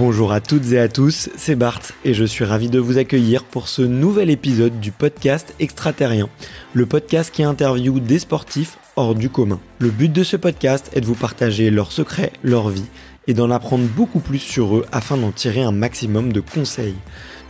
Bonjour à toutes et à tous, c'est Bart et je suis ravi de vous accueillir pour ce nouvel épisode du podcast Extraterrien, le podcast qui interviewe des sportifs hors du commun. Le but de ce podcast est de vous partager leurs secrets, leur vie et d'en apprendre beaucoup plus sur eux afin d'en tirer un maximum de conseils.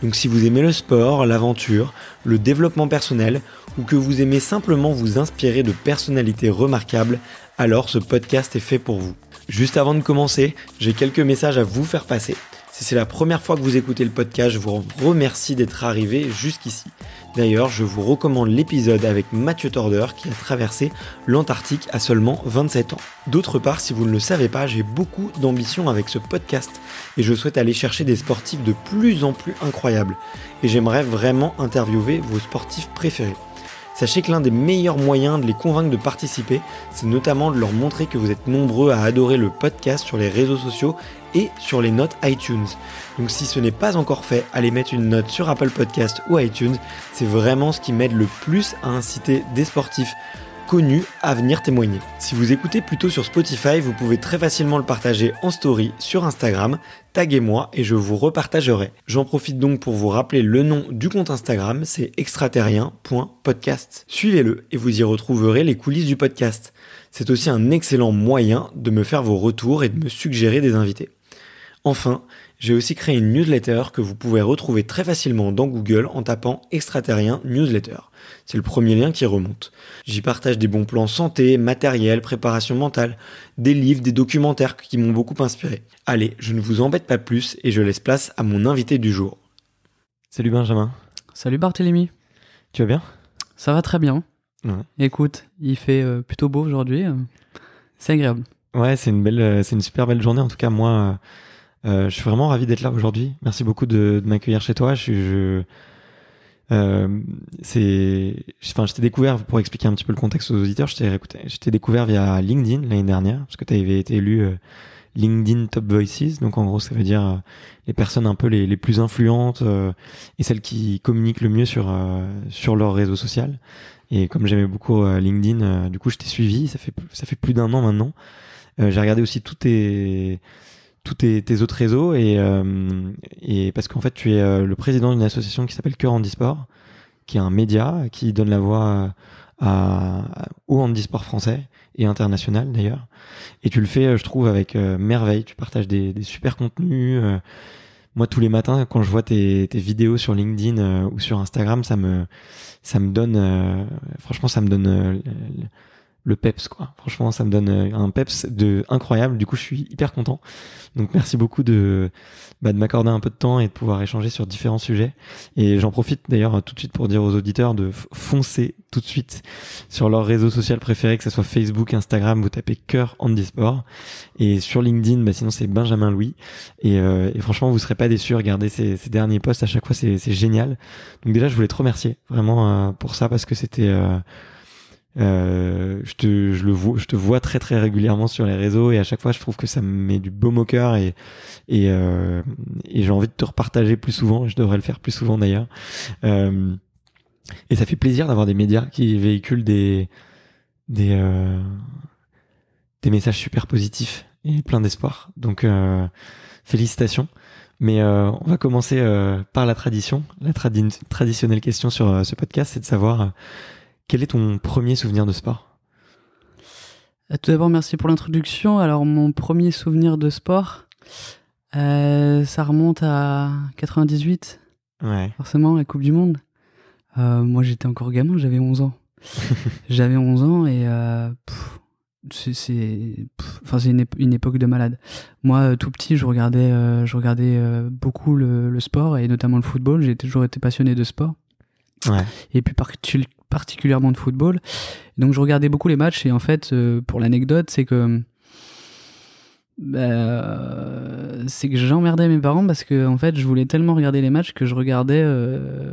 Donc si vous aimez le sport, l'aventure, le développement personnel ou que vous aimez simplement vous inspirer de personnalités remarquables, alors ce podcast est fait pour vous. Juste avant de commencer, j'ai quelques messages à vous faire passer. Si c'est la première fois que vous écoutez le podcast, je vous remercie d'être arrivé jusqu'ici. D'ailleurs, je vous recommande l'épisode avec Mathieu Torder qui a traversé l'Antarctique à seulement 27 ans. D'autre part, si vous ne le savez pas, j'ai beaucoup d'ambition avec ce podcast et je souhaite aller chercher des sportifs de plus en plus incroyables. Et j'aimerais vraiment interviewer vos sportifs préférés. Sachez que l'un des meilleurs moyens de les convaincre de participer, c'est notamment de leur montrer que vous êtes nombreux à adorer le podcast sur les réseaux sociaux et sur les notes iTunes. Donc si ce n'est pas encore fait, allez mettre une note sur Apple Podcast ou iTunes, c'est vraiment ce qui m'aide le plus à inciter des sportifs connus à venir témoigner. Si vous écoutez plutôt sur Spotify, vous pouvez très facilement le partager en story sur Instagram, taguez-moi et je vous repartagerai. J'en profite donc pour vous rappeler le nom du compte Instagram, c'est extraterrien.podcast. Suivez-le et vous y retrouverez les coulisses du podcast. C'est aussi un excellent moyen de me faire vos retours et de me suggérer des invités. Enfin, j'ai aussi créé une newsletter que vous pouvez retrouver très facilement dans Google en tapant Extraterrien Newsletter. C'est le premier lien qui remonte. J'y partage des bons plans santé, matériel, préparation mentale, des livres, des documentaires qui m'ont beaucoup inspiré. Allez, je ne vous embête pas plus et je laisse place à mon invité du jour. Salut Benjamin. Salut Barthélémy. Tu vas bien ? Ça va très bien. Ouais. Écoute, il fait plutôt beau aujourd'hui. C'est agréable. Ouais, c'est une super belle journée. En tout cas, moi, je suis vraiment ravi d'être là aujourd'hui. Merci beaucoup de m'accueillir chez toi. Je t'ai découvert, pour expliquer un petit peu le contexte aux auditeurs, je t'ai découvert via LinkedIn l'année dernière, parce que tu avais été élu LinkedIn Top Voices. Donc en gros, ça veut dire les personnes un peu les plus influentes et celles qui communiquent le mieux sur leur réseau social. Et comme j'aimais beaucoup LinkedIn, du coup, je t'ai suivi. Ça fait plus d'1 an maintenant. J'ai regardé aussi tous tes autres réseaux et parce qu'en fait tu es le président d'une association qui s'appelle Cœur Handisport, qui est un média qui donne la voix au handisport français et international d'ailleurs, et tu le fais je trouve avec merveille. Tu partages des super contenus. Moi tous les matins quand je vois tes vidéos sur LinkedIn ou sur Instagram, ça me donne franchement ça me donne le peps quoi. Franchement, ça me donne un peps incroyable. Du coup, je suis hyper content. Donc, merci beaucoup de m'accorder un peu de temps et de pouvoir échanger sur différents sujets. Et j'en profite d'ailleurs tout de suite pour dire aux auditeurs de foncer tout de suite sur leur réseau social préféré, que ce soit Facebook, Instagram, vous tapez Cœur Handisport. Et sur LinkedIn, sinon c'est Benjamin Louis. Et franchement, vous serez pas déçus. Regardez ces derniers posts à chaque fois, c'est génial. Donc déjà, je voulais te remercier vraiment pour ça, parce que c'était je te vois très très régulièrement sur les réseaux et à chaque fois je trouve que ça me met du baume au cœur et j'ai envie de te repartager plus souvent. Je devrais le faire plus souvent d'ailleurs, et ça fait plaisir d'avoir des médias qui véhiculent des messages super positifs et plein d'espoir. Donc félicitations. Mais on va commencer par la tradition. La traditionnelle question sur ce podcast, c'est de savoir quel est ton premier souvenir de sport ? Tout d'abord, merci pour l'introduction. Alors, mon premier souvenir de sport, ça remonte à 98, ouais. Forcément, la Coupe du Monde. Moi, j'étais encore gamin, j'avais 11 ans. J'avais 11 ans et c'est une époque de malade. Moi, tout petit, je regardais beaucoup le sport et notamment le football. J'ai toujours été passionné de sport. Ouais. Et puis particulièrement de football. Donc je regardais beaucoup les matchs et en fait, pour l'anecdote, c'est que j'emmerdais mes parents parce que en fait, je voulais tellement regarder les matchs que je regardais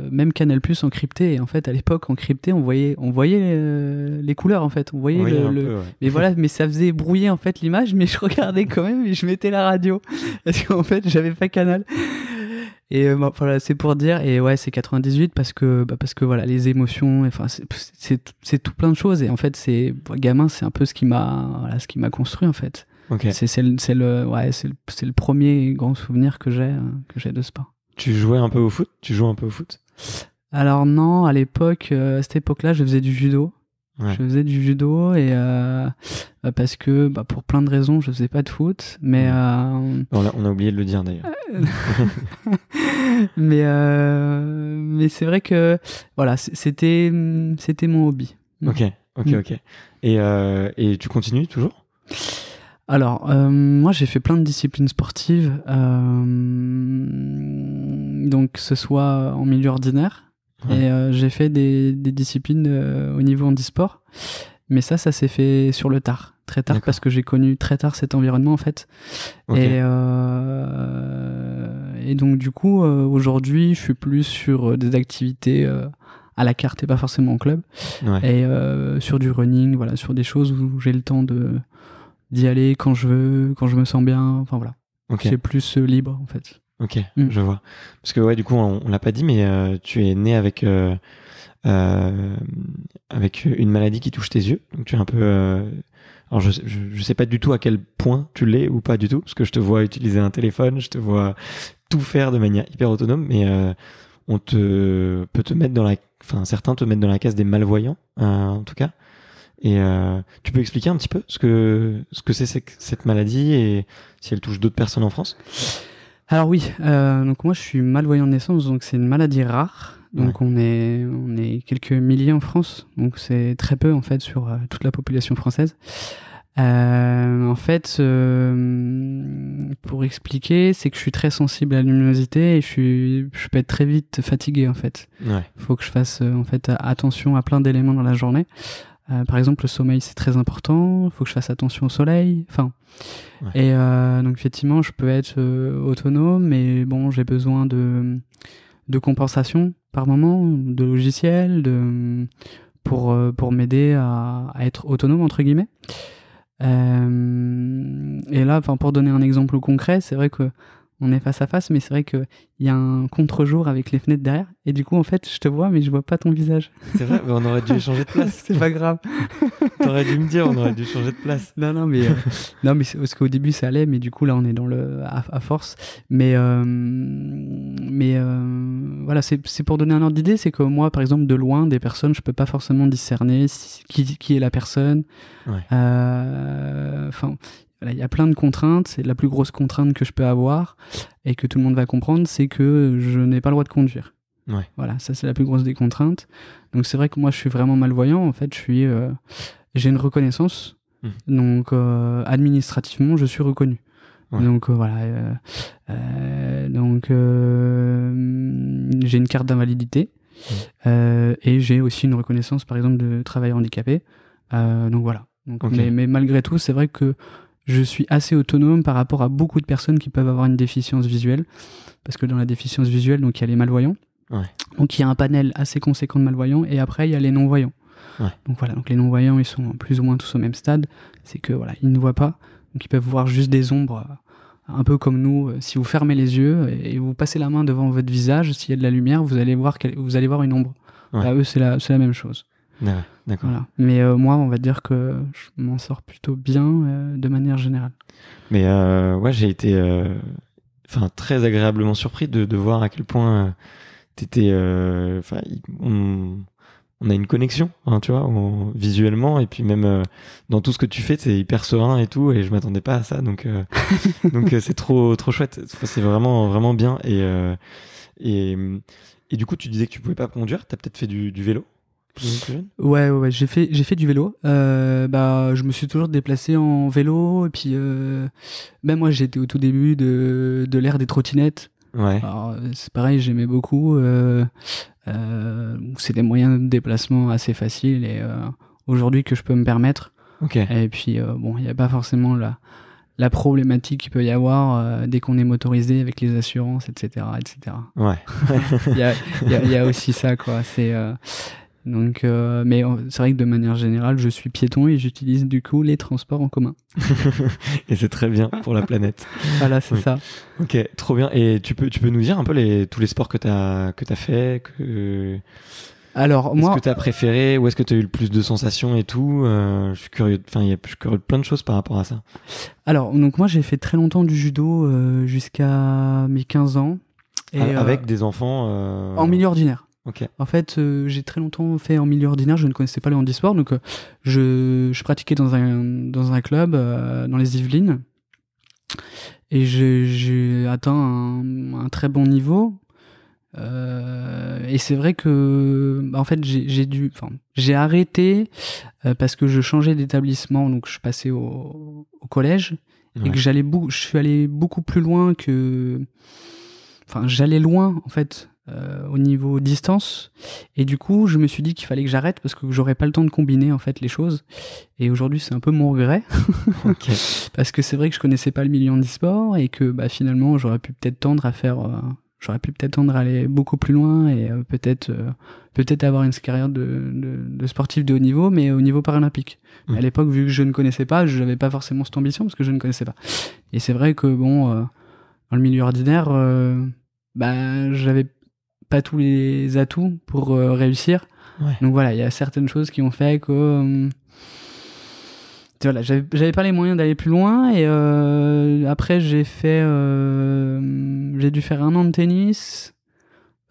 même Canal+ encrypté. Et en fait, à l'époque, encrypté, on voyait les couleurs en fait. On voyait mais voilà, mais ça faisait brouiller en fait l'image, mais je regardais quand même et je mettais la radio parce qu'en fait, j'avais pas Canal. Et voilà, c'est pour dire. Et ouais, c'est 98 parce que voilà, les émotions, enfin c'est tout plein de choses. Et en fait, gamin, c'est un peu ce qui m'a construit en fait. Ok. C'est le premier grand souvenir que j'ai de sport. Tu jouais un peu au foot? Tu joues un peu au foot? Alors non, à l'époque, à cette époque-là, je faisais du judo. Ouais. Je faisais du judo et parce que pour plein de raisons, je faisais pas de foot, mais On a oublié de le dire d'ailleurs. mais c'est vrai que voilà, c'était mon hobby. Ok. Et tu continues toujours? Alors, moi, j'ai fait plein de disciplines sportives, donc que ce soit en milieu ordinaire, et j'ai fait des disciplines au niveau handisport, mais ça s'est fait sur le tard, très tard, parce que j'ai connu très tard cet environnement, en fait. Okay. Et donc, du coup, aujourd'hui, je suis plus sur des activités à la carte et pas forcément en club, et sur du running, voilà, sur des choses où j'ai le temps d'y aller quand je veux, quand je me sens bien, enfin voilà. C'est plus libre en fait. Ok, je vois. Parce que du coup, on l'a pas dit, mais tu es né avec une maladie qui touche tes yeux. Donc tu es un peu... Alors je sais pas du tout à quel point tu l'es ou pas du tout, parce que je te vois utiliser un téléphone, je te vois tout faire de manière hyper autonome, mais on peut te mettre dans certains te mettent dans la case des malvoyants, en tout cas. Et tu peux expliquer un petit peu ce que c'est cette maladie et si elle touche d'autres personnes en France? Alors oui, donc moi je suis malvoyant de naissance, donc c'est une maladie rare. Donc on est quelques milliers en France, donc c'est très peu en fait sur toute la population française. En fait, pour expliquer, c'est que je suis très sensible à la luminosité et je peux être très vite fatigué en fait. Faut que je fasse en fait attention à plein d'éléments dans la journée. Par exemple, le sommeil, c'est très important. Il faut que je fasse attention au soleil. Et donc, effectivement, je peux être autonome, mais bon, j'ai besoin de compensation par moment, de logiciels, pour m'aider à être autonome, entre guillemets. Et là, pour donner un exemple concret, c'est vrai que on est face à face, mais c'est vrai qu'il y a un contre-jour avec les fenêtres derrière. Et du coup, en fait, je te vois, mais je vois pas ton visage. C'est vrai, mais on aurait dû changer de place. C'est pas grave. T'aurais dû me dire, on aurait dû changer de place. Non, mais parce qu'au début, ça allait, mais du coup, là, on est dans à force. Mais voilà, c'est pour donner un ordre d'idée, c'est que moi, par exemple, de loin, des personnes, je peux pas forcément discerner qui est la personne. Voilà, il y a plein de contraintes. C'est la plus grosse contrainte que je peux avoir et que tout le monde va comprendre, c'est que je n'ai pas le droit de conduire. Voilà, ça c'est la plus grosse des contraintes. Donc c'est vrai que moi je suis vraiment malvoyant. En fait, j'ai une reconnaissance. Donc administrativement, je suis reconnu. Donc voilà. J'ai une carte d'invalidité et j'ai aussi une reconnaissance, par exemple, de travailleur handicapé. Donc voilà. Mais malgré tout, c'est vrai que je suis assez autonome par rapport à beaucoup de personnes qui peuvent avoir une déficience visuelle, parce que dans la déficience visuelle, donc il y a les malvoyants, donc il y a un panel assez conséquent de malvoyants, et après il y a les non-voyants. Donc voilà, donc les non-voyants, ils sont plus ou moins tous au même stade, c'est que voilà, ils ne voient pas, donc ils peuvent voir juste des ombres, un peu comme nous. Si vous fermez les yeux et vous passez la main devant votre visage, s'il y a de la lumière, vous allez voir une ombre. Là, eux, c'est la même chose. D'accord. Voilà. Mais moi, on va dire que je m'en sors plutôt bien de manière générale. Mais j'ai été très agréablement surpris de voir à quel point t'étais. On a une connexion, tu vois, visuellement, et puis même dans tout ce que tu fais, c'est hyper serein et tout, et je m'attendais pas à ça, donc c'est trop chouette. C'est vraiment vraiment bien. Et du coup, tu disais que tu pouvais pas conduire. T'as peut-être fait du vélo? Ouais, j'ai fait du vélo. Je me suis toujours déplacé en vélo, et puis même moi j'étais au tout début de l'ère des trottinettes. Alors, c'est pareil, j'aimais beaucoup. C'est des moyens de déplacement assez faciles et aujourd'hui que je peux me permettre. Et puis il n'y a pas forcément la problématique qu'il peut y avoir dès qu'on est motorisé avec les assurances, etc. Il y a aussi ça, quoi. Donc, mais c'est vrai que de manière générale, je suis piéton et j'utilise du coup les transports en commun. Et c'est très bien pour la planète. Voilà, c'est ça. Ok, trop bien. Et tu peux nous dire un peu tous les sports que t'as fait Alors, Est-ce que tu as préféré ou est-ce que tu as eu le plus de sensations et tout? Je suis curieux, je suis curieux de plein de choses par rapport à ça. Alors, donc moi, j'ai fait très longtemps du judo jusqu'à mes 15 ans. Et, avec des enfants en milieu ordinaire. Ok. En fait, j'ai très longtemps fait en milieu ordinaire, je ne connaissais pas le handisport, donc je pratiquais dans un club dans les Yvelines. Et j'ai atteint un très bon niveau. Et c'est vrai que en fait j'ai arrêté parce que je changeais d'établissement, donc je passais au collège et que je suis allé beaucoup plus loin j'allais loin en fait au niveau distance, et du coup je me suis dit qu'il fallait que j'arrête parce que j'aurais pas le temps de combiner en fait les choses, et aujourd'hui c'est un peu mon regret. Okay. Parce que c'est vrai que je connaissais pas le milieu handisport et que finalement j'aurais pu peut-être tendre à aller beaucoup plus loin et peut-être avoir une carrière de sportif de haut niveau, mais au niveau paralympique. À l'époque, vu que je ne connaissais pas, je n'avais pas forcément cette ambition parce que je ne connaissais pas. Et c'est vrai que dans le milieu ordinaire, j'avais pas tous les atouts pour réussir. Ouais. Donc voilà, il y a certaines choses qui ont fait que voilà, j'avais pas les moyens d'aller plus loin, et après j'ai dû faire 1 an de tennis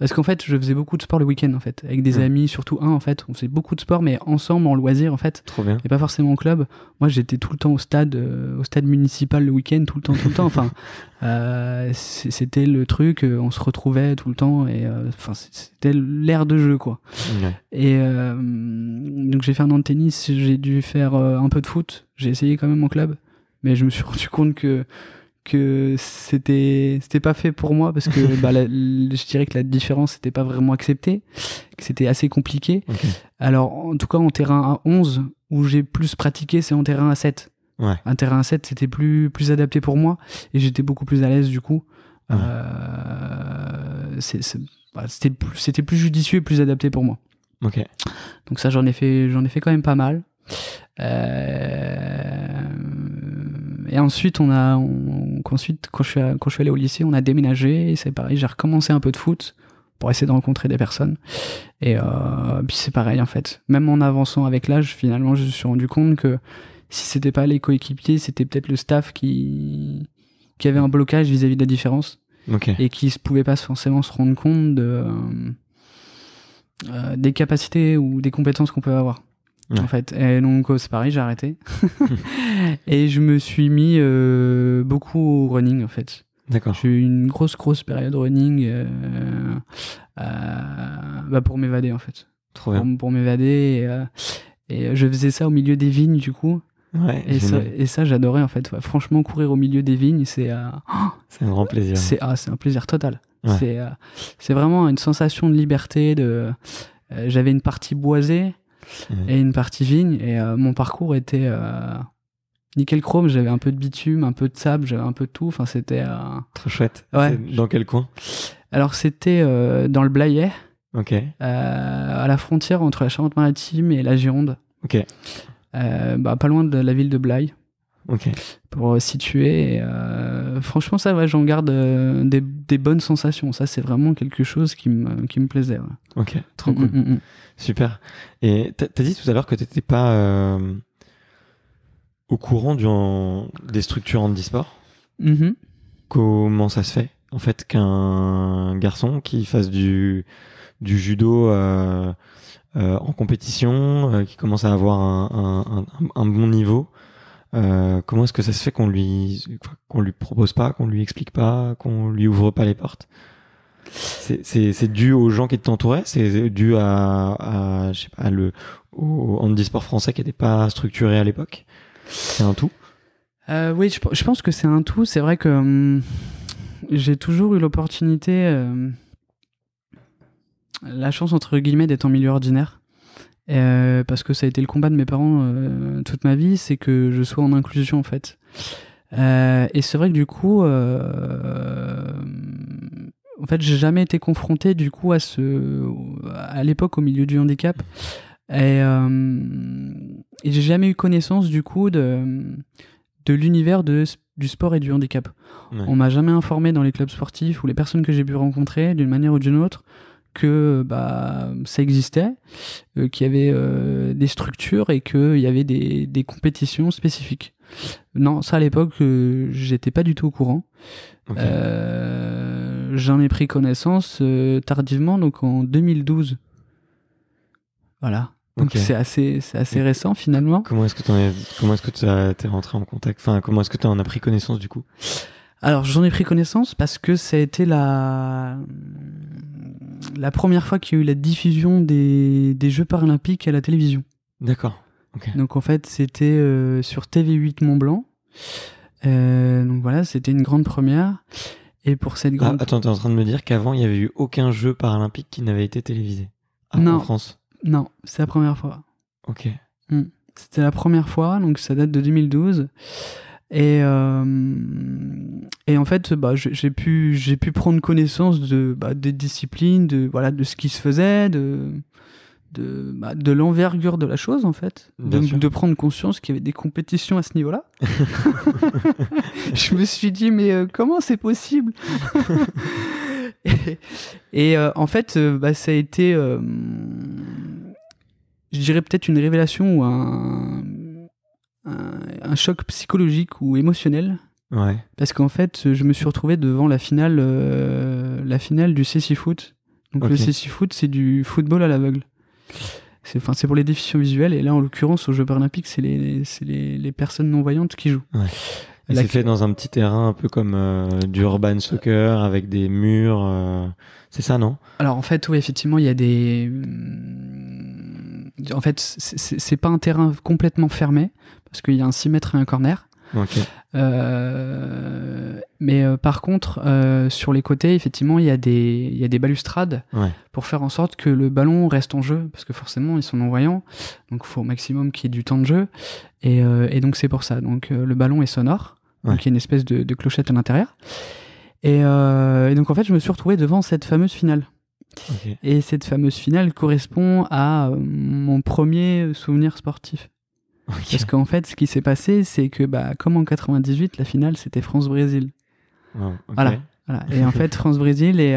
parce qu'en fait je faisais beaucoup de sport le week-end en fait avec des amis, surtout en fait on faisait beaucoup de sport mais ensemble en loisir en fait. Trop bien. Et pas forcément au club. Moi j'étais tout le temps au stade municipal le week-end, tout le temps. Enfin c'était le truc, on se retrouvait tout le temps, et c'était l'air de jeu quoi. Ouais. Et donc j'ai fait 1 an de tennis, j'ai dû faire un peu de foot, j'ai essayé quand même en club, mais je me suis rendu compte que c'était pas fait pour moi parce que je dirais que la différence n'était pas vraiment acceptée, que c'était assez compliqué. Okay. Alors en tout cas en terrain à 11 où j'ai plus pratiqué, c'est en terrain à 7. Ouais. Un terrain à 7 c'était plus adapté pour moi et j'étais beaucoup plus à l'aise du coup. Ouais. C'était plus judicieux et plus adapté pour moi. Okay. Donc ça j'en ai fait quand même pas mal. Et ensuite, quand je suis allé au lycée, on a déménagé, et c'est pareil, j'ai recommencé un peu de foot pour essayer de rencontrer des personnes. Et puis c'est pareil en fait. Même en avançant avec l'âge, finalement, je me suis rendu compte que si c'était pas les coéquipiers, c'était peut-être le staff qui avait un blocage vis-à-vis de la différence. Okay. Et qui ne pouvait pas forcément se rendre compte des capacités ou des compétences qu'on peut avoir. Ouais. En fait, et donc c'est pareil, j'ai arrêté et je me suis mis beaucoup au running en fait. D'accord. J'ai eu une grosse période running pour m'évader en fait. Trop bien. Pour m'évader, et je faisais ça au milieu des vignes du coup. Ouais. Et ça j'adorais en fait. Ouais. Franchement, courir au milieu des vignes, c'est un grand plaisir. C'est un plaisir total. Ouais. C'est vraiment une sensation de liberté. J'avais une partie boisée. Et une partie vigne, et mon parcours était nickel chrome. J'avais un peu de bitume, un peu de sable, j'avais un peu de tout. Enfin, c'était trop chouette. Ouais. C'est dans quel coin? Alors c'était dans le Blayais. Ok. À la frontière entre la Charente-Maritime et la Gironde. Ok. Pas loin de la ville de Blaye. Ok. Pour situer. Et, franchement, ça, ouais, j'en garde des bonnes sensations. Ça, c'est vraiment quelque chose qui me plaisait. Ouais. Ok, trop cool. Super. Et t'as dit tout à l'heure que t'étais pas au courant des structures handisport. Comment ça se fait, en fait, qu'un garçon qui fasse du judo en compétition, qui commence à avoir un bon niveau, comment est-ce que ça se fait qu'on lui propose pas, qu'on lui explique pas, qu'on lui ouvre pas les portes? C'est dû aux gens qui t'entouraient? C'est dû à je sais pas, au handisport français qui n'était pas structuré à l'époque? C'est un tout? Oui, je pense que c'est un tout. C'est vrai que j'ai toujours eu l'opportunité, la chance entre guillemets d'être en milieu ordinaire, parce que ça a été le combat de mes parents toute ma vie, c'est que je sois en inclusion en fait. Et c'est vrai que du coup en fait, j'ai jamais été confronté du coup à l'époque au milieu du handicap, et j'ai jamais eu connaissance du coup de l'univers du sport et du handicap. Ouais. On m'a jamais informé dans les clubs sportifs ou les personnes que j'ai pu rencontrer d'une manière ou d'une autre que ça existait, qu'il y avait des structures et qu'il y avait des compétitions spécifiques. Non, ça à l'époque, j'étais pas du tout au courant. Ok. J'en ai pris connaissance tardivement, donc en 2012. Voilà. Donc Ok. c'est assez récent finalement. Comment est-ce que t'es rentré en contact? Enfin, comment est-ce que tu en as pris connaissance du coup? Alors j'en ai pris connaissance parce que ça a été la première fois qu'il y a eu la diffusion des Jeux paralympiques à la télévision. D'accord. Ok. Donc en fait c'était sur TV8 Mont-Blanc. Donc voilà, c'était une grande première. Et pour cette grande... Attends, t'es en train de me dire qu'avant il y avait eu aucun jeu paralympique qui n'avait été télévisé en Non. France? Non, c'est la première fois. Ok. C'était la première fois, donc ça date de 2012. Et en fait, j'ai pu prendre connaissance des disciplines, de ce qui se faisait, de l'envergure de la chose, en fait. De prendre conscience qu'il y avait des compétitions à ce niveau-là. Je me suis dit, mais comment c'est possible? Et en fait, ça a été, je dirais peut-être une révélation ou un choc psychologique ou émotionnel. Ouais. Parce qu'en fait, je me suis retrouvé devant la finale du CC-Foot. Donc Ok. le CC-Foot, c'est du football à l'aveugle. C'est pour les déficients visuels. Et là, en l'occurrence, aux Jeux paralympiques, c'est les personnes non-voyantes qui jouent. Ouais. Et c'est fait dans un petit terrain un peu comme du urban soccer avec des murs. C'est ça, non? Alors en fait, oui, effectivement, il y a des... En fait, c'est pas un terrain complètement fermé parce qu'il y a un 6 mètres et un corner. Ok. Mais par contre, sur les côtés, effectivement, il y a des balustrades pour faire en sorte que le ballon reste en jeu, parce que forcément, ils sont non-voyants, donc il faut au maximum qu'il y ait du temps de jeu, et donc c'est pour ça. Donc le ballon est sonore, donc il y a une espèce de clochette à l'intérieur, et donc en fait, je me suis retrouvé devant cette fameuse finale. Okay. Et cette fameuse finale correspond à mon premier souvenir sportif. Okay. Parce qu'en fait, ce qui s'est passé, c'est que, comme en 98, la finale, c'était France-Brésil. Wow, okay. Voilà. Et en fait, France-Brésil, et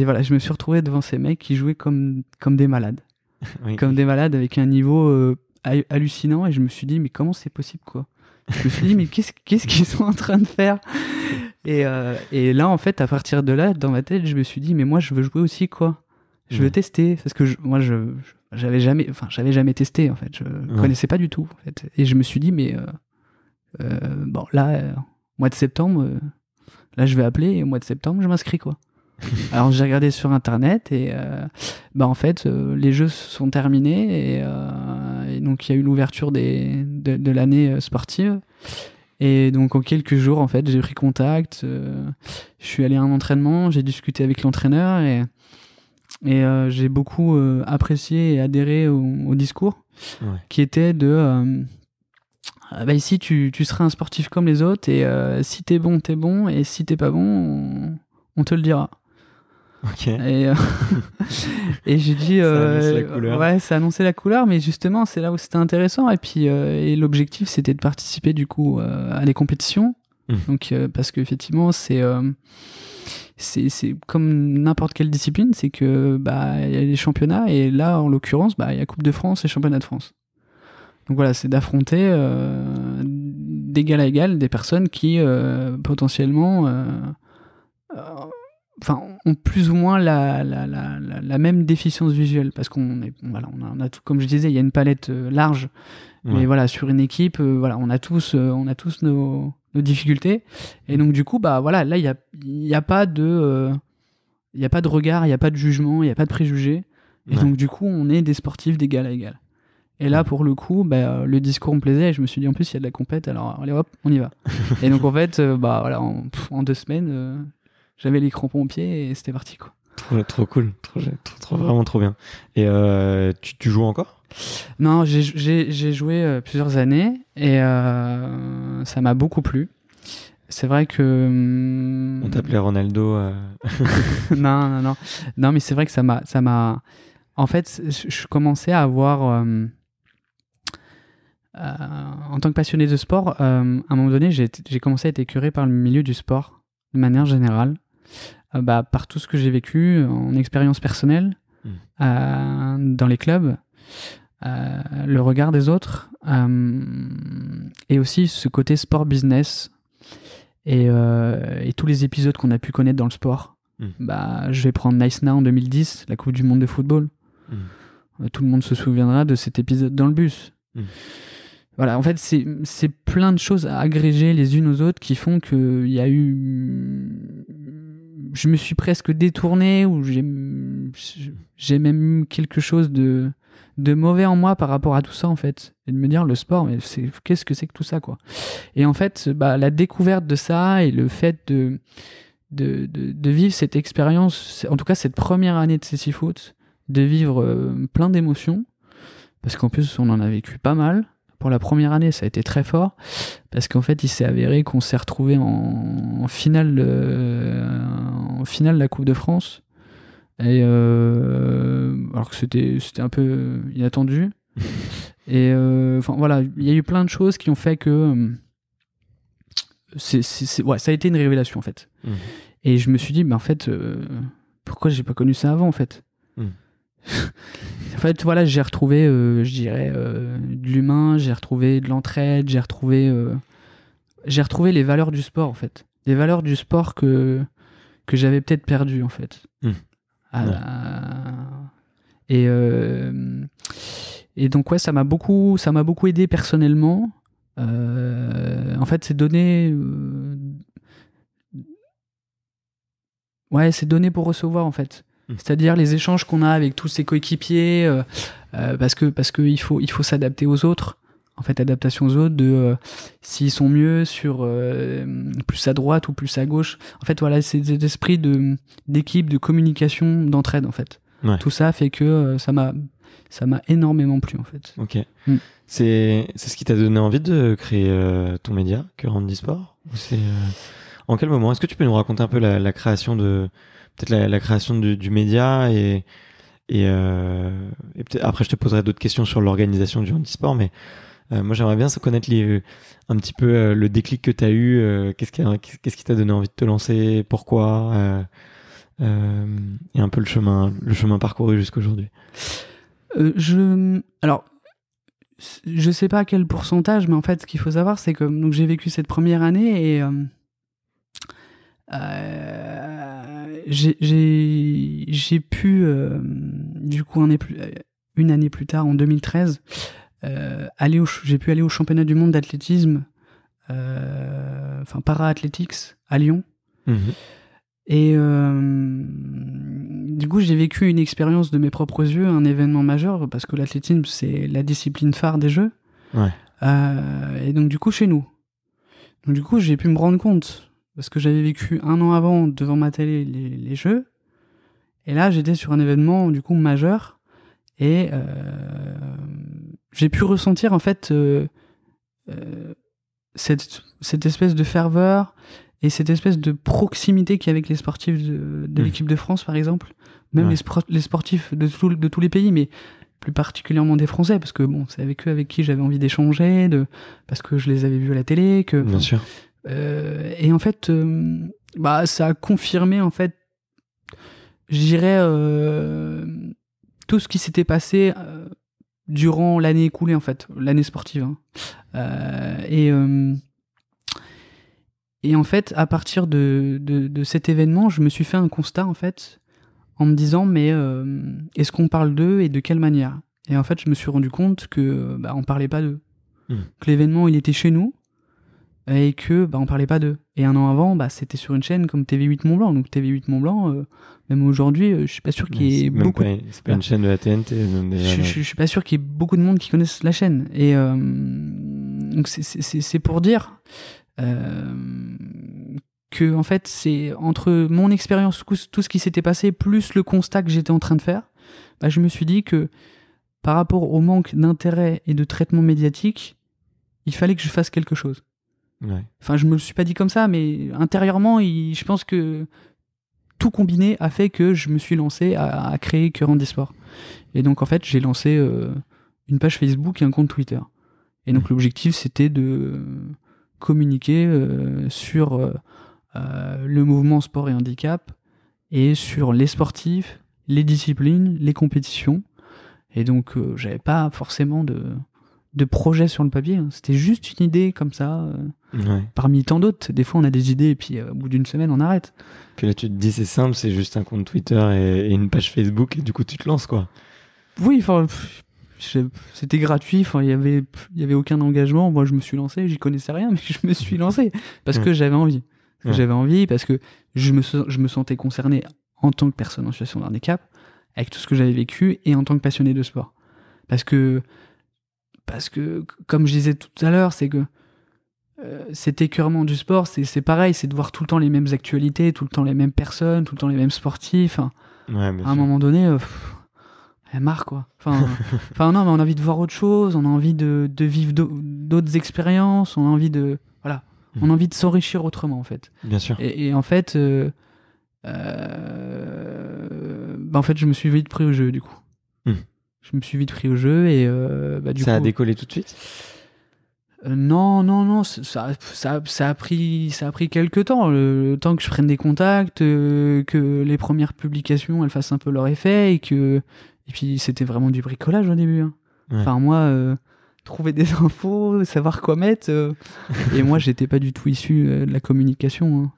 voilà, je me suis retrouvé devant ces mecs qui jouaient comme des malades. Oui. Comme des malades, avec un niveau hallucinant, et je me suis dit, mais comment c'est possible, quoi? Je me suis dit, mais qu'est-ce qu'ils sont en train de faire? Et là, en fait, à partir de là, dans ma tête, je me suis dit, mais moi, je veux jouer aussi, quoi. Je veux tester, parce que moi, j'avais jamais testé, en fait. Je connaissais pas du tout, en fait. Et je me suis dit, mais bon, là, mois de septembre, là, je vais appeler, et au mois de septembre, je m'inscris, quoi. Alors, j'ai regardé sur Internet, et en fait, les jeux sont terminés, et donc, il y a eu l'ouverture de l'année sportive. Et donc, en quelques jours, en fait, j'ai pris contact, je suis allé à un entraînement, j'ai discuté avec l'entraîneur, et j'ai beaucoup apprécié et adhéré au discours, qui était de ici tu seras un sportif comme les autres, et si t'es bon, et si t'es pas bon, on te le dira. Ok. Et j'ai dit ça annonce la couleur. Ouais, ça annonçait la couleur, mais justement c'est là où c'était intéressant, et puis et l'objectif c'était de participer du coup à des compétitions. Donc parce que effectivement c'est comme n'importe quelle discipline, c'est que y a les championnats, et là en l'occurrence il y a Coupe de France et Championnat de France. Donc voilà, c'est d'affronter d'égal à égal des personnes qui potentiellement ont plus ou moins la même déficience visuelle, parce qu'on a tout, comme je disais, il y a une palette large, mais voilà, sur une équipe, on a tous nos difficultés, et donc du coup là il y a pas de regard, il y a pas de jugement, il y a pas de préjugés, et donc du coup on est des sportifs d'égal à égal. Et là, pour le coup, le discours me plaisait, et je me suis dit, en plus, il y a de la compète, alors allez hop, on y va. Et donc, en fait, en 2 semaines, j'avais les crampons aux pieds, et c'était parti, quoi. Trop cool, vraiment trop bien. Et tu joues encore? Non, j'ai joué plusieurs années, et ça m'a beaucoup plu. C'est vrai que... On t'appelait Ronaldo. Non, mais c'est vrai que ça m'a... En fait, je commençais à avoir... en tant que passionné de sport, à un moment donné, j'ai commencé à être écœuré par le milieu du sport, de manière générale. par tout ce que j'ai vécu en expérience personnelle, dans les clubs, le regard des autres, et aussi ce côté sport business et tous les épisodes qu'on a pu connaître dans le sport. Je vais prendre Nice Now en 2010, la Coupe du Monde de football. Tout le monde se souviendra de cet épisode dans le bus. Voilà, en fait, c'est plein de choses à agréger les unes aux autres qui font qu'il y a eu... Je me suis presque détourné, ou j'ai même eu quelque chose de mauvais en moi par rapport à tout ça, en fait. Et de me dire, le sport, mais qu'est-ce que c'est que tout ça, quoi. Et en fait, la découverte de ça et le fait de vivre cette expérience, en tout cas cette première année de CC Foot, de vivre plein d'émotions, parce qu'en plus, on en a vécu pas mal. Pour la première année, ça a été très fort, parce qu'en fait, il s'est avéré qu'on s'est retrouvé en finale de la Coupe de France, et alors que c'était un peu inattendu. Et voilà, il y a eu plein de choses qui ont fait que ça a été une révélation, en fait. Et je me suis dit, en fait, pourquoi j'ai pas connu ça avant, en fait. En fait, voilà, j'ai retrouvé, je dirais, de l'humain, j'ai retrouvé de l'entraide, j'ai retrouvé les valeurs du sport, en fait. Les valeurs du sport que j'avais peut-être perdues, en fait. Et donc, ouais, ça m'a beaucoup aidé personnellement. En fait, c'est donner... c'est donner pour recevoir, en fait. C'est-à-dire les échanges qu'on a avec tous ses coéquipiers, parce que il faut s'adapter aux autres. En fait, adaptation aux autres, s'ils sont mieux sur plus à droite ou plus à gauche. En fait, voilà, c'est cet esprit d'équipe, de communication, d'entraide, en fait. Ouais. Tout ça fait que ça m'a énormément plu, en fait. Ok. C'est ce qui t'a donné envie de créer ton média, Cœur Handisport ? En quel moment ? Est-ce que tu peux nous raconter un peu la création de... Peut-être la création du média et peut-être après je te poserai d'autres questions sur l'organisation du handisport, mais moi j'aimerais bien connaître un petit peu le déclic que tu as eu, qu'est-ce qui t'a donné envie de te lancer, pourquoi, et un peu le chemin parcouru jusqu'aujourd'hui. Alors, je sais pas à quel pourcentage, mais en fait ce qu'il faut savoir c'est que donc, j'ai vécu cette première année et j'ai pu, du coup, une année plus tard, en 2013, j'ai pu aller au championnat du monde d'athlétisme, para-athletics à Lyon. Et du coup, j'ai vécu une expérience de mes propres yeux, un événement majeur, parce que l'athlétisme, c'est la discipline phare des Jeux. Ouais. Et donc, du coup, chez nous. Donc, du coup, j'ai pu me rendre compte, parce que j'avais vécu 1 an avant devant ma télé les Jeux, et là j'étais sur un événement du coup majeur, et j'ai pu ressentir en fait cette espèce de ferveur et cette espèce de proximité qu'il y a avec les sportifs de l'équipe de France par exemple, même les sportifs de tous les pays, mais plus particulièrement des Français, parce que bon, c'est avec eux avec qui j'avais envie d'échanger, parce que je les avais vus à la télé, Bien sûr. Et en fait, ça a confirmé, en fait, je dirais, tout ce qui s'était passé durant l'année écoulée, en fait, l'année sportive. Et en fait, à partir de cet événement, je me suis fait un constat, en fait, en me disant, mais est-ce qu'on parle d'eux et de quelle manière ? Et en fait, je me suis rendu compte que on parlait pas d'eux. Que l'événement, il était chez nous, et que on parlait pas d'eux. Et 1 an avant, c'était sur une chaîne comme TV8 Mont Blanc. Donc TV8 Mont Blanc, même aujourd'hui, je suis pas sûr qu'il y ait beaucoup... C'est pas une chaîne de la TNT. Je suis pas sûr qu'il y ait beaucoup de monde qui connaisse la chaîne. Et donc c'est pour dire que en fait, c'est entre mon expérience, tout ce qui s'était passé, plus le constat que j'étais en train de faire, je me suis dit que par rapport au manque d'intérêt et de traitement médiatique, il fallait que je fasse quelque chose. Ouais. Enfin, je me le suis pas dit comme ça, mais intérieurement, je pense que tout combiné a fait que je me suis lancé à créer Cœur Handisport. Et donc, en fait, j'ai lancé une page Facebook et un compte Twitter. Et donc, l'objectif, c'était de communiquer sur le mouvement sport et handicap, et sur les sportifs, les disciplines, les compétitions. Et donc, j'avais pas forcément de projet sur le papier. Hein. C'était juste une idée comme ça, parmi tant d'autres. Des fois, on a des idées et puis au bout d'une semaine, on arrête. Puis là, tu te dis, c'est simple, c'est juste un compte Twitter et une page Facebook et du coup, tu te lances, quoi. Oui, enfin, c'était gratuit. Enfin, il y avait aucun engagement. Moi, je me suis lancé. J'y connaissais rien, mais je me suis lancé parce que j'avais envie. J'avais envie parce que je me sentais concerné en tant que personne en situation de handicap avec tout ce que j'avais vécu et en tant que passionné de sport. Parce que comme je disais tout à l'heure, c'est que cet écœurement du sport, c'est pareil, c'est de voir tout le temps les mêmes actualités, tout le temps les mêmes personnes, tout le temps les mêmes sportifs. Hein. À un moment donné, elle marre, quoi. Enfin, non, mais on a envie de voir autre chose, on a envie de vivre d'autres expériences, on a envie de... Voilà. On a envie de s'enrichir autrement, en fait. Bien sûr. Et en fait, en fait, je me suis vite pris au jeu, du coup. Je me suis vite pris au jeu et du coup... Ça a décollé tout de suite ? Non, ça a pris quelques temps, le temps que je prenne des contacts, que les premières publications elles fassent un peu leur effet et puis c'était vraiment du bricolage au début. Hein. Ouais. Enfin moi, trouver des infos, savoir quoi mettre, et moi j'étais pas du tout issu de la communication. Hein.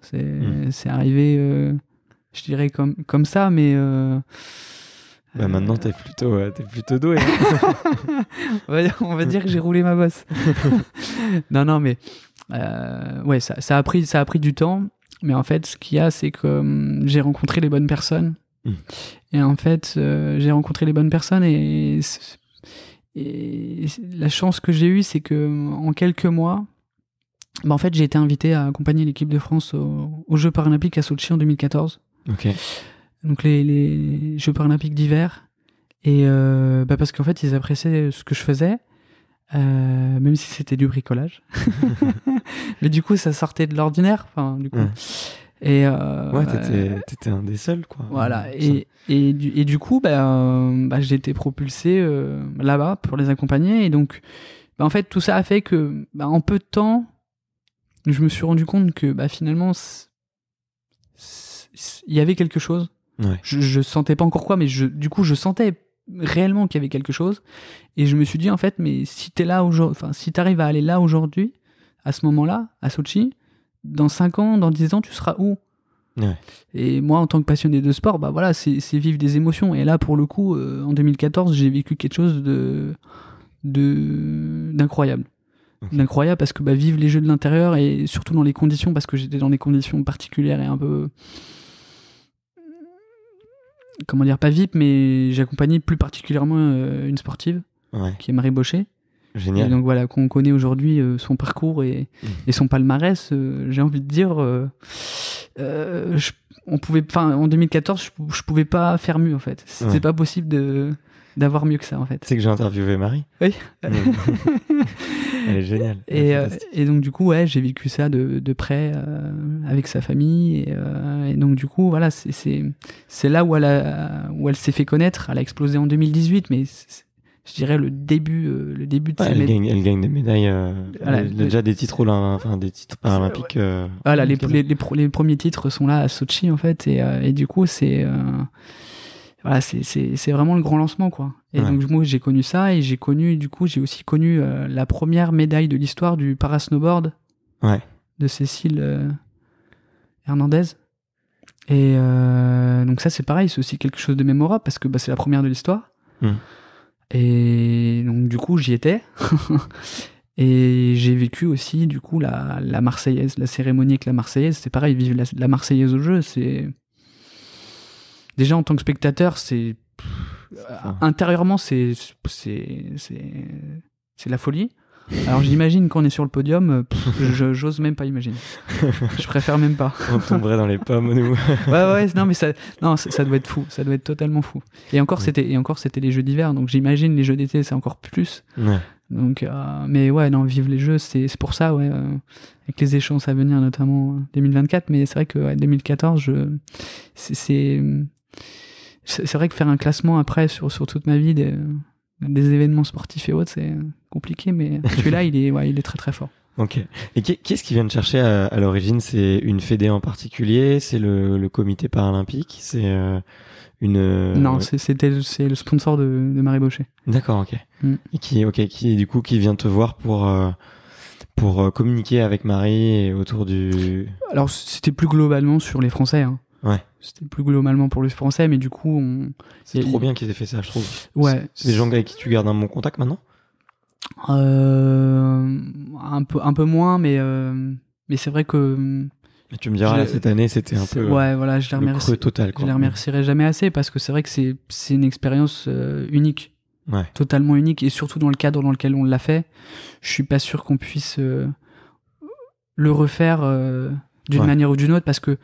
C'est arrivé, je dirais comme ça, mais maintenant t'es plutôt doué. Hein. on va dire que j'ai roulé ma bosse. non, mais ouais, ça a pris du temps. Mais en fait, ce qu'il y a, c'est que j'ai rencontré les bonnes personnes. Et en fait, j'ai rencontré les bonnes personnes et la chance que j'ai eue, c'est que en quelques mois, en fait, j'ai été invité à accompagner l'équipe de France aux Jeux paralympiques à Sochi en 2014. Ok. Donc les Jeux paralympiques d'hiver, et parce qu'en fait ils appréciaient ce que je faisais, même si c'était du bricolage. Mais du coup ça sortait de l'ordinaire, enfin du coup. Et t'étais un des seuls, quoi. Voilà. Et du coup j'ai été propulsé là-bas pour les accompagner, et donc en fait tout ça a fait que en peu de temps je me suis rendu compte que finalement il y avait quelque chose. Ouais. Je sentais pas encore quoi, mais du coup je sentais réellement qu'il y avait quelque chose, et je me suis dit en fait, mais si t'es là aujourd'hui, enfin si t'arrives à aller là aujourd'hui, à ce moment-là, à Sochi, dans 5 ans, dans 10 ans, tu seras où? Ouais. Et moi, en tant que passionné de sport, voilà, c'est vivre des émotions. Et là, pour le coup, en 2014, j'ai vécu quelque chose d'incroyable. D'incroyable, parce que vivre les Jeux de l'intérieur, et surtout dans les conditions, parce que j'étais dans des conditions particulières et un peu... Comment dire, pas VIP, mais j'accompagnais plus particulièrement une sportive, qui est Marie Bochet. Génial. Et donc voilà, qu'on connaît aujourd'hui son parcours et son palmarès, j'ai envie de dire, en 2014, je pouvais pas faire mieux, en fait. C'était pas possible d'avoir mieux que ça, en fait. C'est que j'ai interviewé Marie. Oui. Elle est géniale. Et donc du coup, j'ai vécu ça de près avec sa famille, et donc du coup, voilà, c'est là où elle s'est fait connaître. Elle a explosé en 2018, mais je dirais le début de ses médailles. Elle gagne des médailles. Elle a déjà des titres des titres paralympiques. Voilà, les premiers titres sont là à Sochi, en fait, et du coup, c'est vraiment le grand lancement, quoi. Et donc moi j'ai connu ça, et j'ai aussi connu la première médaille de l'histoire du parasnowboard de Cécile Hernandez. Et donc ça c'est pareil, c'est aussi quelque chose de mémorable, parce que c'est la première de l'histoire. Et donc du coup j'y étais. Et j'ai vécu aussi du coup la Marseillaise, la cérémonie avec la Marseillaise. C'est pareil, vivre la Marseillaise au jeu, c'est... Déjà en tant que spectateur, c'est... Intérieurement, c'est la folie. Alors j'imagine qu'on est sur le podium, j'ose même pas imaginer. Je préfère même pas. On tomberait dans les pommes, nous. ouais, non, mais ça doit être fou, ça doit être totalement fou. Et encore, c'était les Jeux d'hiver, donc j'imagine les Jeux d'été, c'est encore plus. Ouais. Donc, mais ouais, non, vivre les Jeux, c'est pour ça, avec les échéances à venir, notamment 2024. Mais c'est vrai que 2014, c'est vrai que faire un classement après sur toute ma vie des événements sportifs et autres, c'est compliqué, mais celui-là il est très très fort. Ok. Et qu'est-ce qui vient te chercher à l'origine? C'est une fédé en particulier? C'est le comité paralympique? C'est Non, c'est le sponsor de Marie Bochet. D'accord, ok. Et qui vient te voir pour communiquer avec Marie et autour du... Alors, c'était plus globalement sur les Français. Hein. Ouais. C'était plus globalement pour les Français, mais du coup... C'est trop bien qu'ils aient fait ça, je trouve. Ouais. C'est des gens avec qui tu gardes un bon contact maintenant? Un peu moins, mais c'est vrai que... Et tu me diras, là, cette année, c'était un peu ouais, voilà, je les creux total. Quoi. Je les remercierai jamais assez, parce que c'est vrai que c'est une expérience unique. Ouais. Totalement unique, et surtout dans le cadre dans lequel on l'a fait. Je suis pas sûr qu'on puisse le refaire d'une manière ou d'une autre, parce que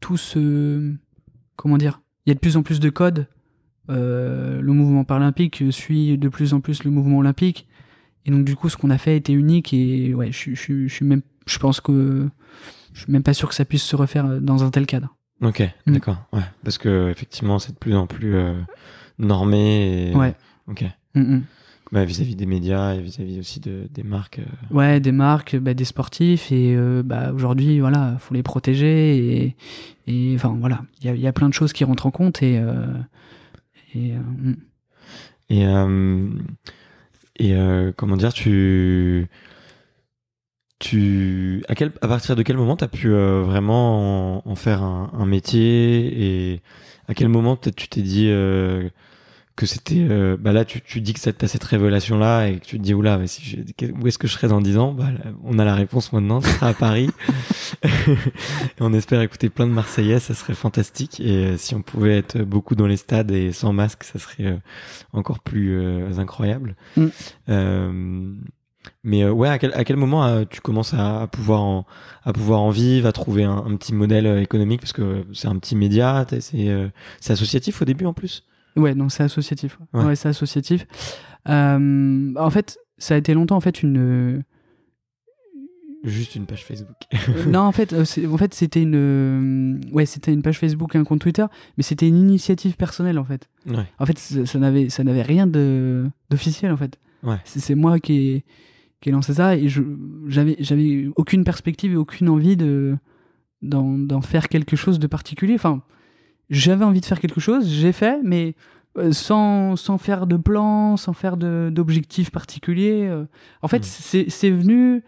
tout ce... Comment dire, il y a de plus en plus de codes. Le mouvement paralympique suit de plus en plus le mouvement olympique, et donc du coup ce qu'on a fait était unique, et ouais, je pense que je suis même pas sûr que ça puisse se refaire dans un tel cadre. Ok, d'accord, ouais, parce que effectivement c'est de plus en plus normé. Et... Ouais. Ok. Bah, vis-à-vis des médias et vis-à-vis aussi des marques. Ouais, des marques, des sportifs, et aujourd'hui, voilà, faut les protéger, et enfin voilà, il y a plein de choses qui rentrent en compte, et comment dire, à partir de quel moment t'as pu vraiment en faire un métier, et à quel moment peut-être tu t'es dit que c'était là tu dis que t'as cette révélation là, et que tu te dis oula, mais où est-ce que je serai dans 10 ans? Là, on a la réponse maintenant, ce sera à Paris. Et on espère écouter plein de Marseillais, ça serait fantastique, et si on pouvait être beaucoup dans les stades et sans masque, ça serait encore plus incroyable. Mais ouais, à quel moment tu commences à pouvoir en vivre, à trouver un petit modèle économique, parce que c'est un petit média, c'est associatif au début en plus? Ouais, donc c'est associatif. Ouais, c'est associatif. En fait, ça a été longtemps juste une page Facebook. Non, en fait, c'était c'était une page Facebook et un compte Twitter, mais c'était une initiative personnelle en fait. Ouais. En fait, ça n'avait rien d'officiel en fait. Ouais. C'est moi qui ai lancé ça, et j'avais aucune perspective et aucune envie d'en faire quelque chose de particulier. Enfin, j'avais envie de faire quelque chose, j'ai fait, mais sans faire de plan, sans faire d'objectifs particuliers. En fait, c'est venu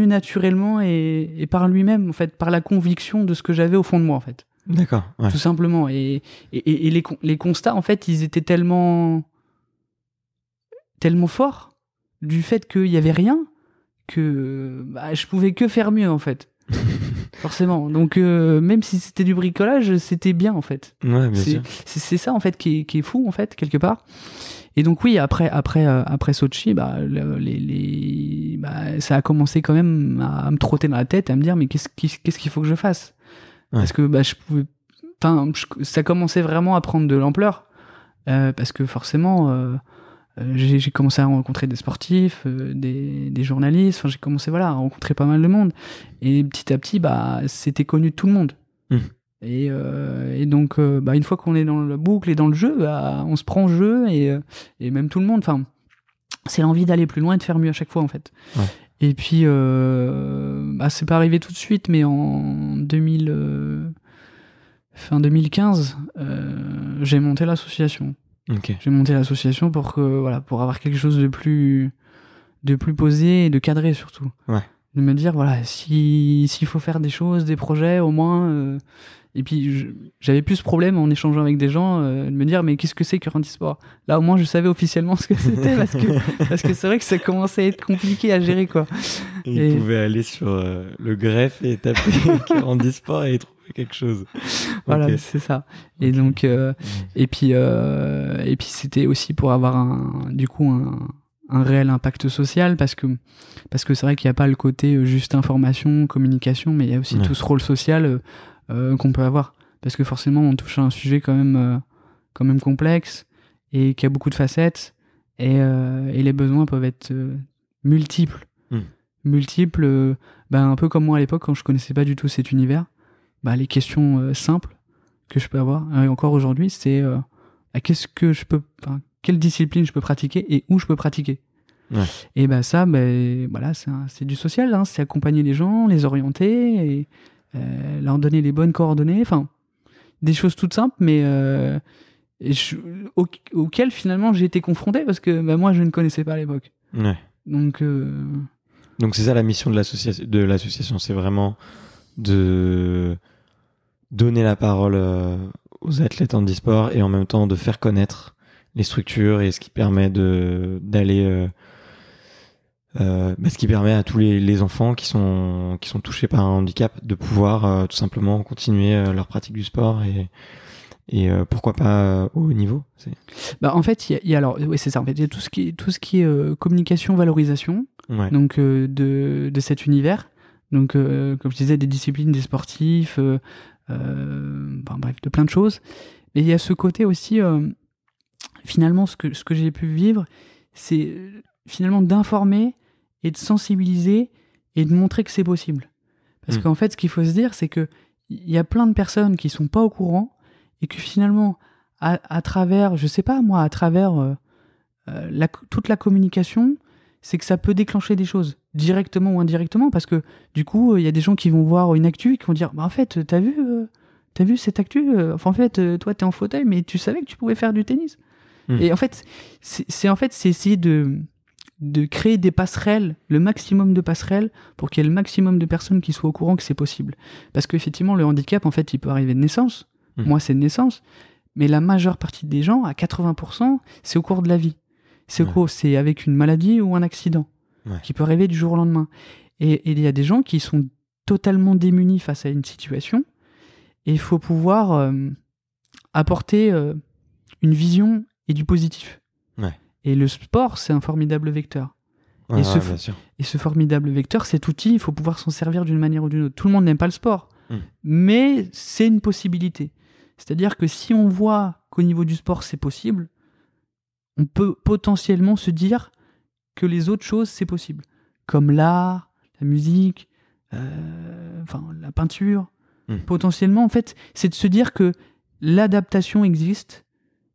naturellement, et par lui-même, en fait, par la conviction de ce que j'avais au fond de moi, en fait. D'accord. Ouais. Tout simplement. Et les constats, en fait, ils étaient tellement forts du fait qu'il y avait rien, que je pouvais que faire mieux, en fait. Forcément. Donc même si c'était du bricolage, c'était bien en fait. Ouais, bien sûr. C'est ça en fait qui est fou en fait quelque part. Et donc oui, après Sochi, ça a commencé quand même à me trotter dans la tête, à me dire mais qu'est-ce qu'il faut que je fasse, parce que ça commençait vraiment à prendre de l'ampleur, parce que forcément j'ai commencé à rencontrer des sportifs, des journalistes, enfin j'ai commencé à rencontrer pas mal de monde, et petit à petit c'était connu de tout le monde. Et donc une fois qu'on est dans la boucle et dans le jeu, on se prend au jeu, et même tout le monde, enfin c'est l'envie d'aller plus loin et de faire mieux à chaque fois en fait. Ouais. Et puis c'est pas arrivé tout de suite, mais en fin 2015 j'ai monté l'association. Okay. J'ai monté l'association pour avoir quelque chose de plus posé et de cadré surtout. Ouais. De me dire s'il faut faire des choses, des projets au moins. Et puis j'avais plus ce problème en échangeant avec des gens, de me dire mais qu'est-ce que c'est que Handisport ? Là au moins je savais officiellement ce que c'était, parce que c'est vrai que ça commençait à être compliqué à gérer quoi. Et il pouvait aller sur le greffe et taper Handisport et trouver quelque chose. Voilà, c'est ça. Et donc et puis c'était aussi pour avoir un réel impact social, parce que c'est vrai qu'il n'y a pas le côté juste information, communication, mais il y a aussi tout ce rôle social qu'on peut avoir, parce que forcément on touche à un sujet quand même complexe, et qui a beaucoup de facettes, et les besoins peuvent être multiples, un peu comme moi à l'époque quand je connaissais pas du tout cet univers. Les questions simples que je peux avoir, et encore aujourd'hui, c'est quelle discipline je peux pratiquer et où je peux pratiquer. Ouais. Et bah ça, voilà, c'est du social, hein, c'est accompagner les gens, les orienter, et leur donner les bonnes coordonnées, enfin, des choses toutes simples, mais et auxquelles finalement j'ai été confronté parce que moi je ne connaissais pas à l'époque. Ouais. Donc c'est ça la mission de l'association, c'est vraiment de donner la parole aux athlètes handisport et en même temps de faire connaître les structures et ce qui permet d'aller ce qui permet à tous les enfants qui sont touchés par un handicap de pouvoir tout simplement continuer leur pratique du sport et pourquoi pas au haut niveau. En fait il y a alors oui c'est ça, en fait il y a tout ce qui est communication, valorisation, ouais. donc de cet univers, donc comme je disais, des disciplines, des sportifs, bref, de plein de choses. Mais il y a ce côté aussi finalement ce que j'ai pu vivre, c'est finalement d'informer et de sensibiliser et de montrer que c'est possible. Parce qu'en fait, ce qu'il faut se dire, c'est que il y a plein de personnes qui sont pas au courant et que finalement, à travers, je sais pas moi, à travers toute la communication, c'est que ça peut déclencher des choses, directement ou indirectement, parce que du coup, il y a des gens qui vont voir une actu et qui vont dire, en fait, t'as vu cette actu, en fait, toi, t'es en fauteuil, mais tu savais que tu pouvais faire du tennis. Et en fait, c'est essayer de créer des passerelles, le maximum de passerelles, pour qu'il y ait le maximum de personnes qui soient au courant que c'est possible. Parce qu'effectivement, le handicap, en fait, il peut arriver de naissance. Moi, c'est de naissance. Mais la majeure partie des gens, à 80%, c'est au cours de la vie. C'est avec une maladie ou un accident qui peut arriver du jour au lendemain. Et il y a des gens qui sont totalement démunis face à une situation. Et il faut pouvoir apporter une vision et du positif. Ouais. Et le sport, c'est un formidable vecteur. Ouais, et ce formidable vecteur, cet outil, il faut pouvoir s'en servir d'une manière ou d'une autre. Tout le monde n'aime pas le sport, mais c'est une possibilité. C'est-à-dire que si on voit qu'au niveau du sport, c'est possible, on peut potentiellement se dire que les autres choses, c'est possible. Comme l'art, la musique, la peinture. Potentiellement, en fait, c'est de se dire que l'adaptation existe.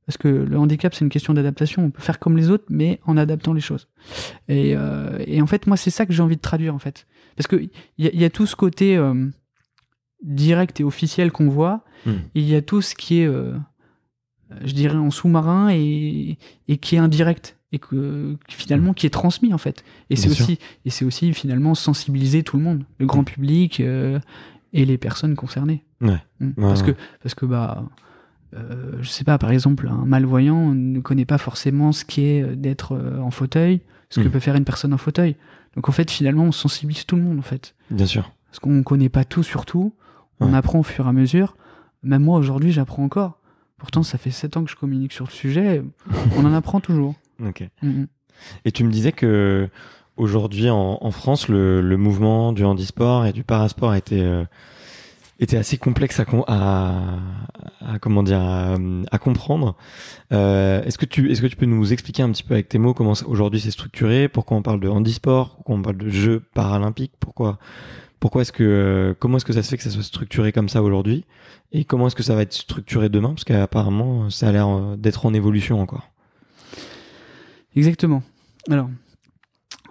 Parce que le handicap, c'est une question d'adaptation. On peut faire comme les autres, mais en adaptant les choses. Et en fait, moi, c'est ça que j'ai envie de traduire, en fait. Parce qu'il y a tout ce côté direct et officiel qu'on voit, et il y a tout ce qui est, je dirais, en sous-marin et qui est indirect, et finalement, qui est transmis, en fait. Et c'est aussi, finalement, sensibiliser tout le monde, le grand public et les personnes concernées. Ouais. Parce que je sais pas, par exemple, un malvoyant ne connaît pas forcément ce qu'est d'être en fauteuil, ce que peut faire une personne en fauteuil. Donc en fait, finalement, on sensibilise tout le monde, en fait. Bien sûr. Parce qu'on connaît pas tout sur tout, on apprend au fur et à mesure. Même moi, aujourd'hui, j'apprends encore. Pourtant, ça fait 7 ans que je communique sur le sujet, on en apprend toujours. Ok. Et tu me disais que aujourd'hui, en France, le mouvement du handisport et du parasport était assez complexe à comprendre. Est-ce que tu peux nous expliquer un petit peu avec tes mots comment aujourd'hui c'est structuré, pourquoi on parle de handisport, pourquoi on parle de Jeux paralympiques, comment est-ce que ça se fait que ça soit structuré comme ça aujourd'hui, et comment est-ce que ça va être structuré demain, parce qu'apparemment ça a l'air d'être en évolution encore. Exactement. Alors,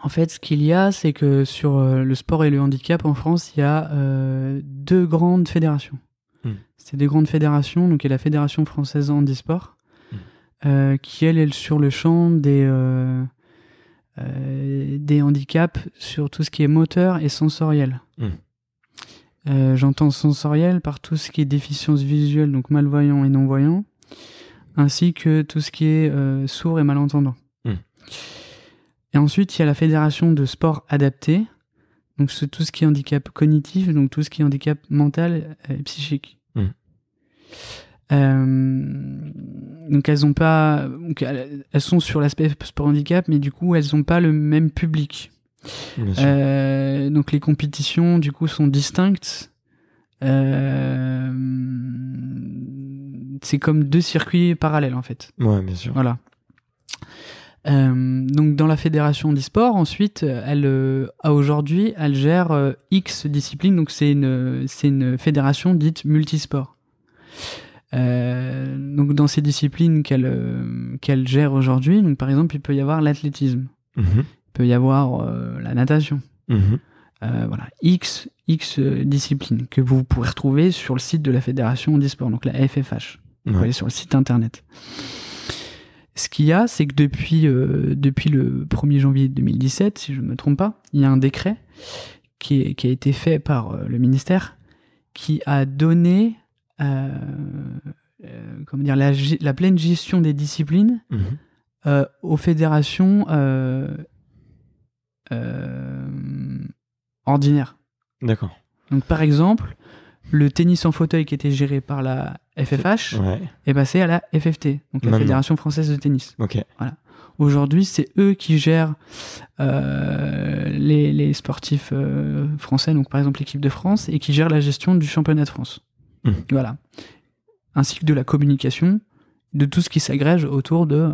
en fait, ce qu'il y a, c'est que sur le sport et le handicap en France, il y a 2 grandes fédérations. C'est des grandes fédérations. Donc, il y a la Fédération française handisport, qui, elle, sur le champ des handicaps sur tout ce qui est moteur et sensoriel. J'entends sensoriel par tout ce qui est déficience visuelle, donc malvoyant et non-voyant, ainsi que tout ce qui est sourd et malentendant. Et ensuite, il y a la fédération de sport adapté, donc c'est tout ce qui est handicap cognitif, donc tout ce qui est handicap mental et psychique. Donc elles sont sur l'aspect sport handicap, mais du coup elles n'ont pas le même public. Donc les compétitions du coup sont distinctes. C'est comme 2 circuits parallèles en fait. Ouais, bien sûr. Voilà. Donc dans la fédération d'e-sport, ensuite, aujourd'hui, elle gère X disciplines. Donc c'est une fédération dite multisport. Donc dans ces disciplines qu'elle gère aujourd'hui, donc par exemple, il peut y avoir l'athlétisme. Il peut y avoir la natation. Voilà, X disciplines que vous pourrez retrouver sur le site de la Fédération Handisport, donc la FFH. Vous pouvez aller sur le site internet. Ce qu'il y a, c'est que depuis le 1er janvier 2017, si je ne me trompe pas, il y a un décret qui a été fait par le ministère qui a donné la pleine gestion des disciplines aux fédérations ordinaires. D'accord. Donc par exemple, le tennis en fauteuil qui était géré par la FFH est passé à la FFT, donc la Fédération Française de Tennis. Okay. Voilà. Aujourd'hui, c'est eux qui gèrent les sportifs français, donc par exemple l'équipe de France, et qui gèrent la gestion du championnat de France. Voilà. Ainsi que de la communication, de tout ce qui s'agrège autour de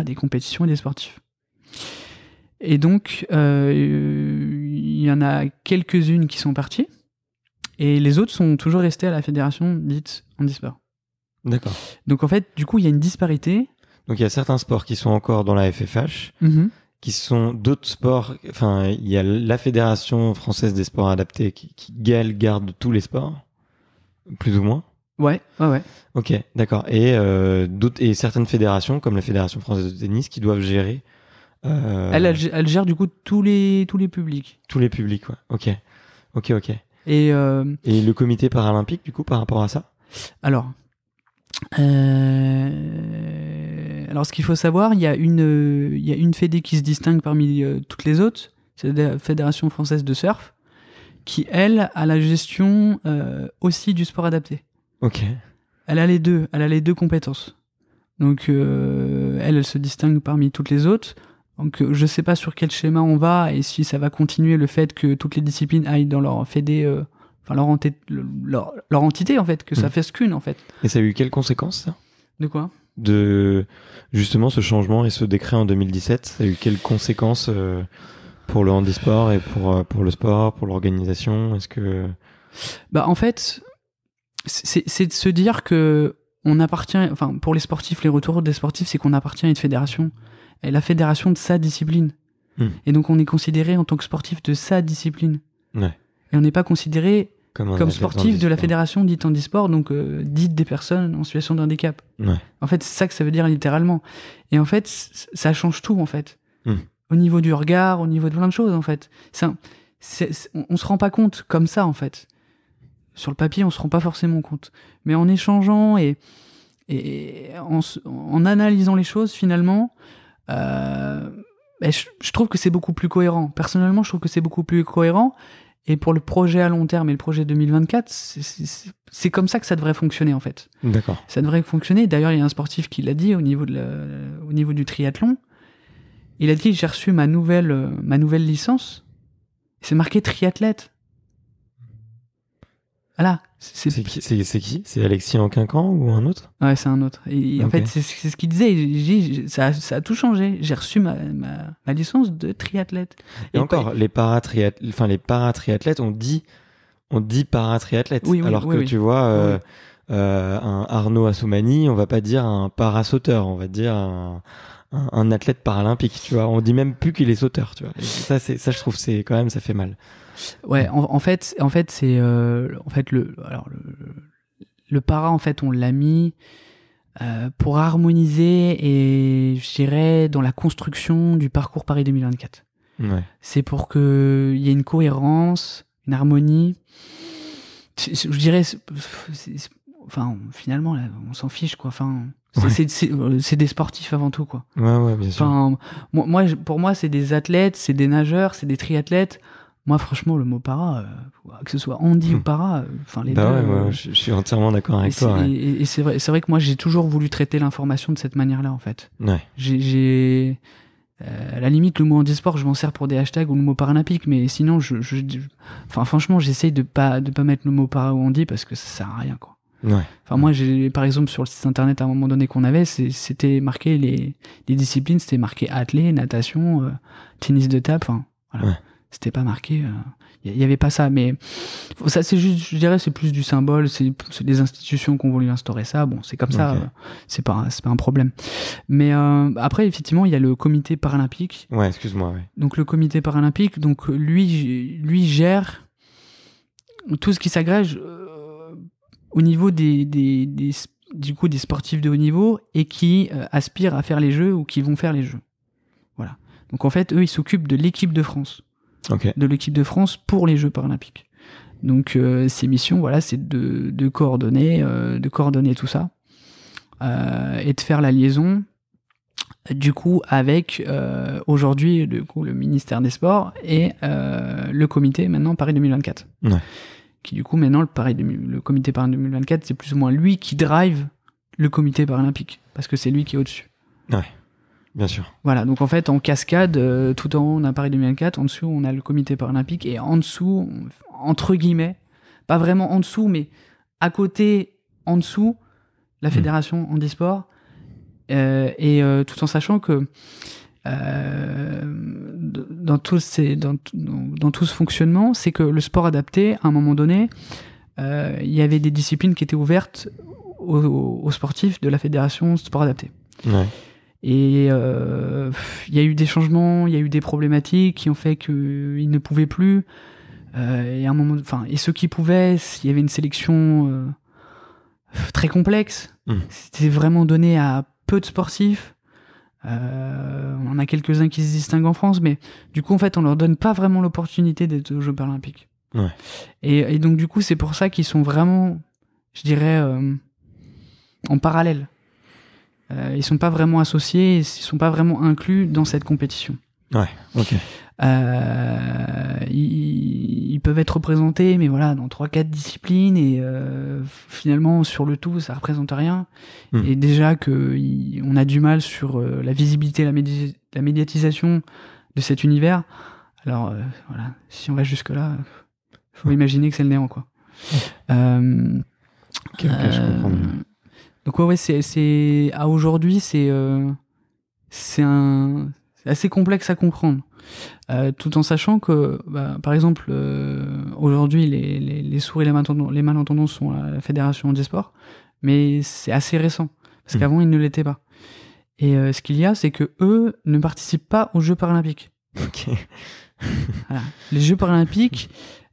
des compétitions et des sportifs. Et donc, il y en a quelques-unes qui sont parties, et les autres sont toujours restées à la fédération dite handisport. D'accord. Donc en fait, du coup, il y a une disparité. Donc il y a certains sports qui sont encore dans la FFH, qui sont d'autres sports. Enfin, il y a la Fédération française des sports adaptés qui garde tous les sports, plus ou moins. Ouais. Ok, d'accord. Et certaines fédérations, comme la Fédération française de tennis, qui doivent gérer. Elle gère du coup tous les publics. Tous les publics, ouais. Ok. Et le comité paralympique, du coup, par rapport à ça ? Alors, ce qu'il faut savoir, il y a une fédé qui se distingue parmi toutes les autres, c'est la Fédération française de surf, qui, elle, a la gestion aussi du sport adapté. Ok. Elle a les deux compétences. Donc, elle se distingue parmi toutes les autres. Donc, je sais pas sur quel schéma on va et si ça va continuer le fait que toutes les disciplines aillent dans leur fédé, leur entité, en fait, que ça fasse qu'une, en fait. Et ça a eu quelles conséquences, ça ? De quoi ? De, justement, ce changement et ce décret en 2017, ça a eu quelles conséquences pour le handisport et pour le sport, pour l'organisation ? Est-ce que... en fait, c'est de se dire que on appartient, enfin, pour les sportifs, les retours des sportifs, c'est qu'on appartient à une fédération. Et la fédération de sa discipline. Et donc, on est considéré en tant que sportif de sa discipline. Ouais. Et on n'est pas considéré comme sportif de la fédération dite handisport, donc dite des personnes en situation de handicap. Ouais. En fait, c'est ça que ça veut dire littéralement. Et en fait, ça change tout, en fait. Au niveau du regard, au niveau de plein de choses, en fait. On se rend pas compte comme ça, en fait. Sur le papier, on se rend pas forcément compte. Mais en échangeant et en analysant les choses, finalement... je trouve que c'est beaucoup plus cohérent. Personnellement, je trouve que c'est beaucoup plus cohérent. Et pour le projet à long terme et le projet 2024, c'est comme ça que ça devrait fonctionner, en fait. D'accord. Ça devrait fonctionner. D'ailleurs, il y a un sportif qui l'a dit au niveau du triathlon. Il a dit, j'ai reçu ma nouvelle licence. C'est marqué triathlète. Voilà. C'est qui ? C'est Alexis Anquincan ou un autre ? Ouais, c'est un autre. Et en fait, c'est ce qu'il disait. Ça a tout changé. J'ai reçu ma licence de triathlète. Et encore, les paratriathlètes, on dit paratriathlète. Oui, alors que tu vois, un Arnaud Assoumani, on va pas dire un parasauteur, on va dire un athlète paralympique. Tu vois, on dit même plus qu'il est sauteur. Tu vois. Et ça, je trouve, c'est quand même, ça fait mal. Ouais, en fait, c'est le para, en fait, on l'a mis pour harmoniser et je dirais dans la construction du parcours Paris 2024. Ouais. C'est pour que il y ait une cohérence, une harmonie. Je dirais, enfin, finalement, là, on s'en fiche, quoi. Enfin, c'est des sportifs avant tout, quoi. Ouais, bien sûr. Enfin, pour moi, c'est des athlètes, c'est des nageurs, c'est des triathlètes. Moi, franchement, le mot para, que ce soit handi ou para, enfin les deux. Ouais, je suis entièrement d'accord avec toi. Et c'est vrai que moi, j'ai toujours voulu traiter l'information de cette manière-là, en fait. Ouais. À la limite, le mot handisport, je m'en sers pour des hashtags ou le mot paralympique, mais sinon, enfin, franchement, j'essaye de pas mettre le mot para ou handi parce que ça sert à rien, quoi. Ouais. Enfin, moi, par exemple, sur le site internet, à un moment donné qu'on avait, c'était marqué les disciplines, c'était marqué athlé, natation, tennis de table, enfin, voilà. Ouais. C'était pas marqué, il y avait pas ça, mais ça c'est juste, je dirais, c'est plus du symbole, c'est des institutions qui ont voulu instaurer ça. Bon, c'est comme ça, c'est pas un problème. Mais après, effectivement, il y a le comité paralympique. Ouais, excuse-moi. Ouais. Donc le comité paralympique, donc lui gère tout ce qui s'agrège au niveau du coup des sportifs de haut niveau et qui aspirent à faire les Jeux ou qui vont faire les Jeux. Voilà. Donc en fait, eux, ils s'occupent de l'équipe de France. De l'équipe de France pour les Jeux paralympiques. Donc ces missions, voilà, c'est de coordonner tout ça et de faire la liaison du coup avec aujourd'hui le ministère des Sports et le comité maintenant Paris 2024. Ouais. Qui du coup maintenant le comité Paris 2024, c'est plus ou moins lui qui drive le comité paralympique parce que c'est lui qui est au-dessus. Ouais. Bien sûr. Voilà, donc en fait, en cascade, tout en haut, on a Paris 2024, en dessous, on a le comité paralympique, et en dessous, entre guillemets, pas vraiment en dessous, mais à côté, en dessous, la fédération handisport, et tout en sachant que dans tout ce fonctionnement, c'est que le sport adapté, à un moment donné, il y avait des disciplines qui étaient ouvertes aux sportifs de la fédération sport adapté. Ouais. Et il y a eu des changements, il y a eu des problématiques qui ont fait qu'ils ne pouvaient plus. Et à un moment, et ceux qui pouvaient, il y avait une sélection très complexe. C'était vraiment donné à peu de sportifs. On en a quelques-uns qui se distinguent en France, mais du coup, en fait, on leur donne pas vraiment l'opportunité d'être aux Jeux paralympiques. Ouais. Et donc, du coup, c'est pour ça qu'ils sont vraiment, je dirais, en parallèle. Ils sont pas vraiment associés, ils sont pas vraiment inclus dans cette compétition. Ouais, ok. Ils peuvent être représentés, mais voilà, dans 3-4 disciplines, et finalement, sur le tout, ça représente rien. Et déjà on a du mal sur la visibilité, la médiatisation de cet univers. Alors, voilà, si on va jusque-là, faut imaginer que c'est le néant, quoi. Ok, je comprends mieux. Donc ouais, à aujourd'hui, c'est assez complexe à comprendre, tout en sachant que, par exemple, aujourd'hui, les sourds et les malentendants sont à la Fédération handisport, mais c'est assez récent, parce qu'avant, ils ne l'étaient pas. Et ce qu'il y a, c'est que eux ne participent pas aux Jeux paralympiques. Ok. Voilà. Les Jeux paralympiques,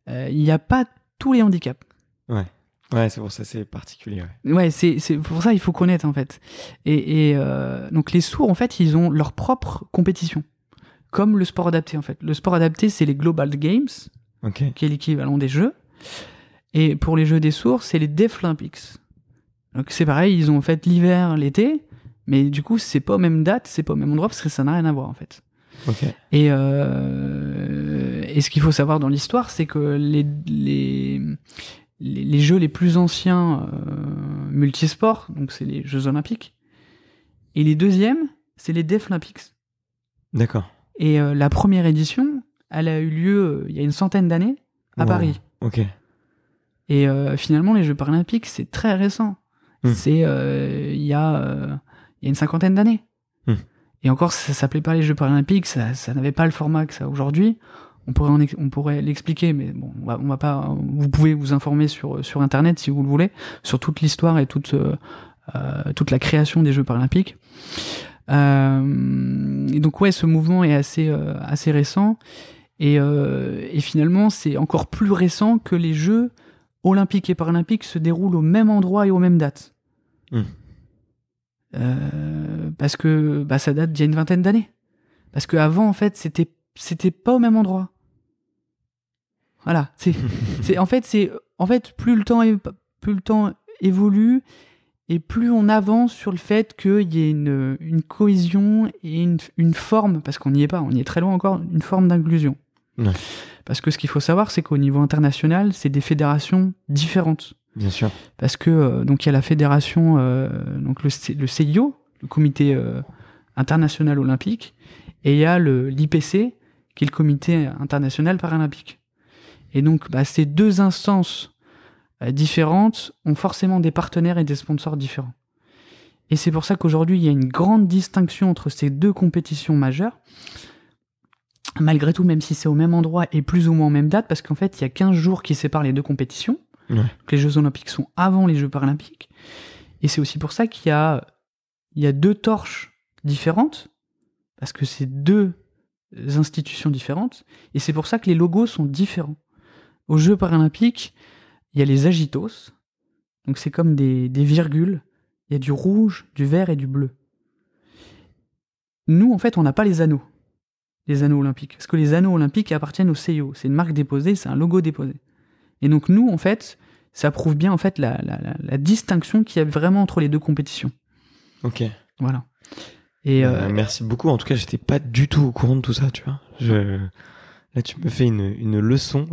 il n'y a pas tous les handicaps. Ouais. Ouais, c'est pour ça, c'est particulier. Ouais, c'est pour ça il faut connaître, en fait. Et donc les sourds, en fait, ils ont leur propre compétition, comme le sport adapté, en fait. Le sport adapté, c'est les Global Games, qui est l'équivalent des Jeux. Et pour les Jeux des sourds, c'est les Deaflympics. Donc c'est pareil, ils ont en fait l'hiver, l'été, mais du coup, c'est pas aux mêmes dates, c'est pas au même endroit, parce que ça n'a rien à voir, en fait. Okay. Et ce qu'il faut savoir dans l'histoire, c'est que les jeux les plus anciens multisports, donc c'est les Jeux Olympiques, et les deuxièmes, c'est les Deaflympics. D'accord. Et la première édition, elle a eu lieu il y a une centaine d'années à Paris. Ok. Et finalement, les Jeux paralympiques, c'est très récent. C'est il y a une cinquantaine d'années. Et encore, ça s'appelait pas les Jeux paralympiques, ça n'avait pas le format que ça a aujourd'hui. On pourrait l'expliquer, mais bon, on va pas. Vous pouvez vous informer sur Internet si vous le voulez, sur toute l'histoire et toute la création des Jeux paralympiques. Et donc ouais, ce mouvement est assez récent, et finalement, c'est encore plus récent que les Jeux olympiques et paralympiques se déroulent au même endroit et aux mêmes dates. Parce que ça date d'il y a une vingtaine d'années. Parce qu'avant, en fait, c'était pas au même endroit. Voilà. En fait, plus le temps évolue, et plus on avance sur le fait qu'il y ait une cohésion et une forme, parce qu'on n'y est pas, on y est très loin encore, une forme d'inclusion. Ouais. Parce que ce qu'il faut savoir, c'est qu'au niveau international, c'est des fédérations différentes. Bien sûr. Parce que donc il y a la fédération, donc le CIO, le Comité international olympique, et il y a l'IPC, qui est le Comité international paralympique. Et donc ces deux instances différentes ont forcément des partenaires et des sponsors différents. Et c'est pour ça qu'aujourd'hui il y a une grande distinction entre ces deux compétitions majeures. malgré tout, même si c'est au même endroit et plus ou moins en même date, parce qu'en fait, il y a 15 jours qui séparent les deux compétitions. Ouais. Donc, les Jeux Olympiques sont avant les Jeux Paralympiques. Et c'est aussi pour ça qu'il y a 2 torches différentes, parce que c'est 2 institutions différentes, et c'est pour ça que les logos sont différents. Aux Jeux Paralympiques, il y a les agitos, donc c'est comme des virgules, il y a du rouge, du vert et du bleu. Nous, en fait, on n'a pas les anneaux olympiques, parce que les anneaux olympiques appartiennent au CIO, c'est une marque déposée, c'est un logo déposé. Et donc nous, en fait, ça prouve bien en fait la distinction qu'il y a vraiment entre les deux compétitions. Ok. Voilà. Et merci beaucoup. En tout cas, j'étais pas du tout au courant de tout ça, tu vois. Là, tu me fais une leçon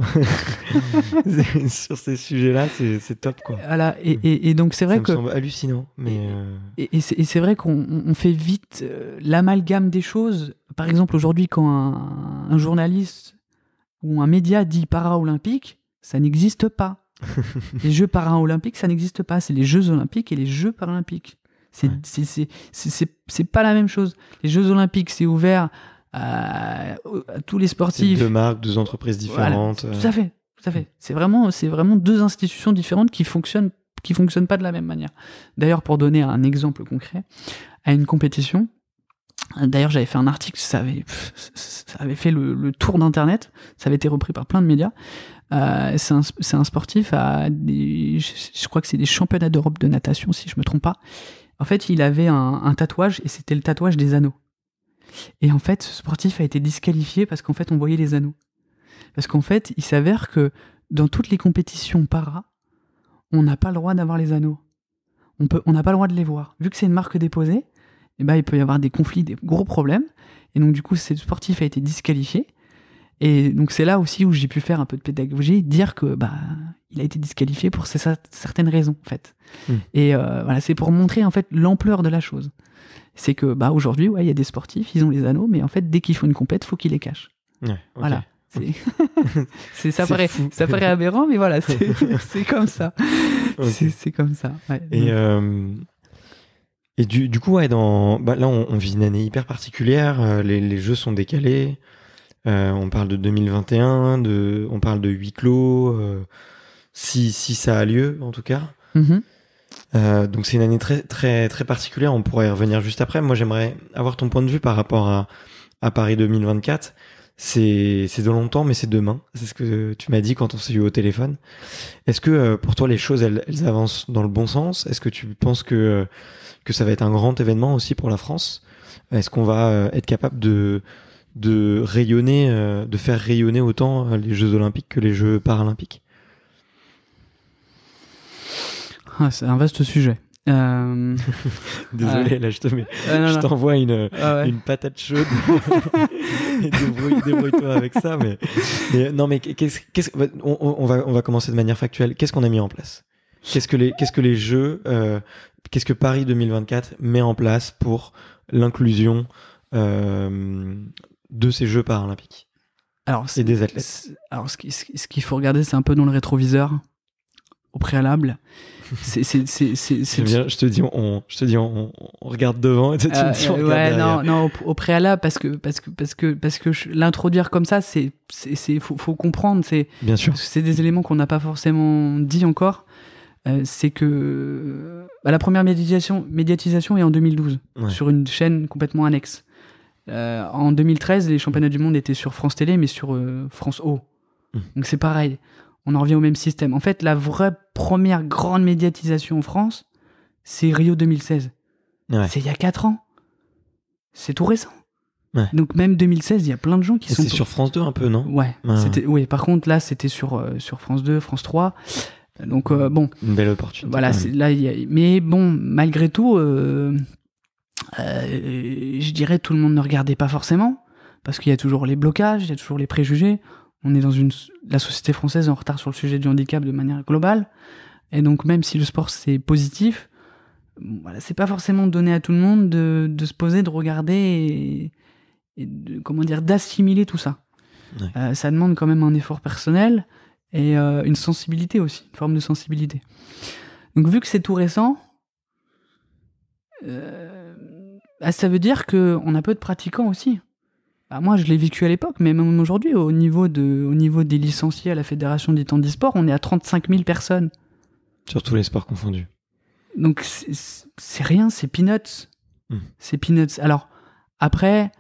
sur ces sujets-là. C'est top, quoi. Voilà. Et donc c'est vrai que ça me semble hallucinant. Mais et c'est vrai qu'on fait vite l'amalgame des choses. Par exemple, aujourd'hui, quand un journaliste ou un média dit para-olympique, ça n'existe pas. Les Jeux para-olympiques, ça n'existe pas. C'est les Jeux olympiques et les Jeux paralympiques. C'est pas la même chose. Les Jeux olympiques, c'est ouvert à tous les sportifs. C'est 2 marques, 2 entreprises différentes. Voilà, tout à fait. C'est vraiment 2 institutions différentes qui fonctionnent pas de la même manière. D'ailleurs, pour donner un exemple concret, à une compétition, d'ailleurs, j'avais fait un article, ça avait fait le tour d'internet, ça avait été repris par plein de médias. C'est un sportif je crois que c'est des championnats d'Europe de natation, si je me trompe pas. En fait, il avait un tatouage, et c'était le tatouage des anneaux. Et en fait, ce sportif a été disqualifié parce qu'en fait, on voyait les anneaux. Parce qu'en fait, il s'avère que dans toutes les compétitions para, on n'a pas le droit d'avoir les anneaux. On n'a pas le droit de les voir. Vu que c'est une marque déposée, eh ben, il peut y avoir des conflits, des gros problèmes. Et donc, du coup, ce sportif a été disqualifié. Et donc, c'est là aussi où j'ai pu faire un peu de pédagogie, dire que il a été disqualifié pour certaines raisons, en fait. Et voilà, c'est pour montrer, en fait, l'ampleur de la chose. C'est que aujourd'hui, il y a des sportifs, ils ont les anneaux, mais en fait, dès qu'ils font une compète, il faut qu'ils les cachent. Ouais, okay. Voilà. Ça paraît aberrant, mais voilà, c'est comme ça. Okay. C'est comme ça. Ouais. Et du coup, là, on vit une année hyper particulière. Les jeux sont décalés. On parle de 2021, on parle de huis clos, si ça a lieu, en tout cas. Donc c'est une année très, très, très particulière. On pourrait y revenir juste après. Moi, j'aimerais avoir ton point de vue par rapport à Paris 2024. C'est de longtemps, mais c'est demain. C'est ce que tu m'as dit quand on s'est eu au téléphone. Est-ce que pour toi, les choses, elles avancent dans le bon sens? Est-ce que tu penses que ça va être un grand événement aussi pour la France? Est-ce qu'on va être capable de rayonner, de faire rayonner autant les Jeux Olympiques que les Jeux Paralympiques? C'est un vaste sujet. Désolé, là je t'envoie une patate chaude. Et débrouille-toi avec ça. Mais non, mais on va commencer de manière factuelle. Qu'est-ce qu'on a mis en place? Qu'est-ce que les Jeux, qu'est-ce que Paris 2024 met en place pour l'inclusion de ces Jeux Paralympiques et des athlètes? Alors, ce qu'il faut regarder, c'est un peu dans le rétroviseur. Au préalable, je te dis on regarde devant et tu me dis on regarde derrière. Non, au préalable parce que l'introduire comme ça, faut comprendre, bien sûr, c'est des éléments qu'on n'a pas forcément dit encore. C'est que la première médiatisation est en 2012 sur une chaîne complètement annexe. En 2013, les championnats du monde étaient sur France Télé, mais sur France O. Donc c'est pareil. On en revient au même système. En fait, la vraie première grande médiatisation en France, c'est Rio 2016. Ouais. C'est il y a 4 ans. C'est tout récent. Ouais. Donc même 2016, il y a plein de gens qui sont... C'est sur France 2 un peu, non? Ouais. Oui, par contre, là, c'était sur France 2, France 3. Donc bon... Une belle opportunité. Voilà, mais bon, malgré tout, je dirais tout le monde ne regardait pas forcément, parce qu'il y a toujours les blocages, il y a toujours les préjugés. On est dans la société française en retard sur le sujet du handicap de manière globale. Et donc, même si le sport, c'est positif, voilà, c'est pas forcément donné à tout le monde de se poser, de regarder et d'assimiler tout ça. Ouais. Ça demande quand même un effort personnel et une sensibilité aussi, une forme de sensibilité. Donc, vu que c'est tout récent, ça veut dire qu'on a peu de pratiquants aussi. Bah, moi, je l'ai vécu à l'époque, mais même aujourd'hui, au niveau des licenciés à la Fédération des handisport, on est à 35 000 personnes. Sur tous les sports confondus. Donc, c'est rien, c'est peanuts. C'est peanuts. Alors, après,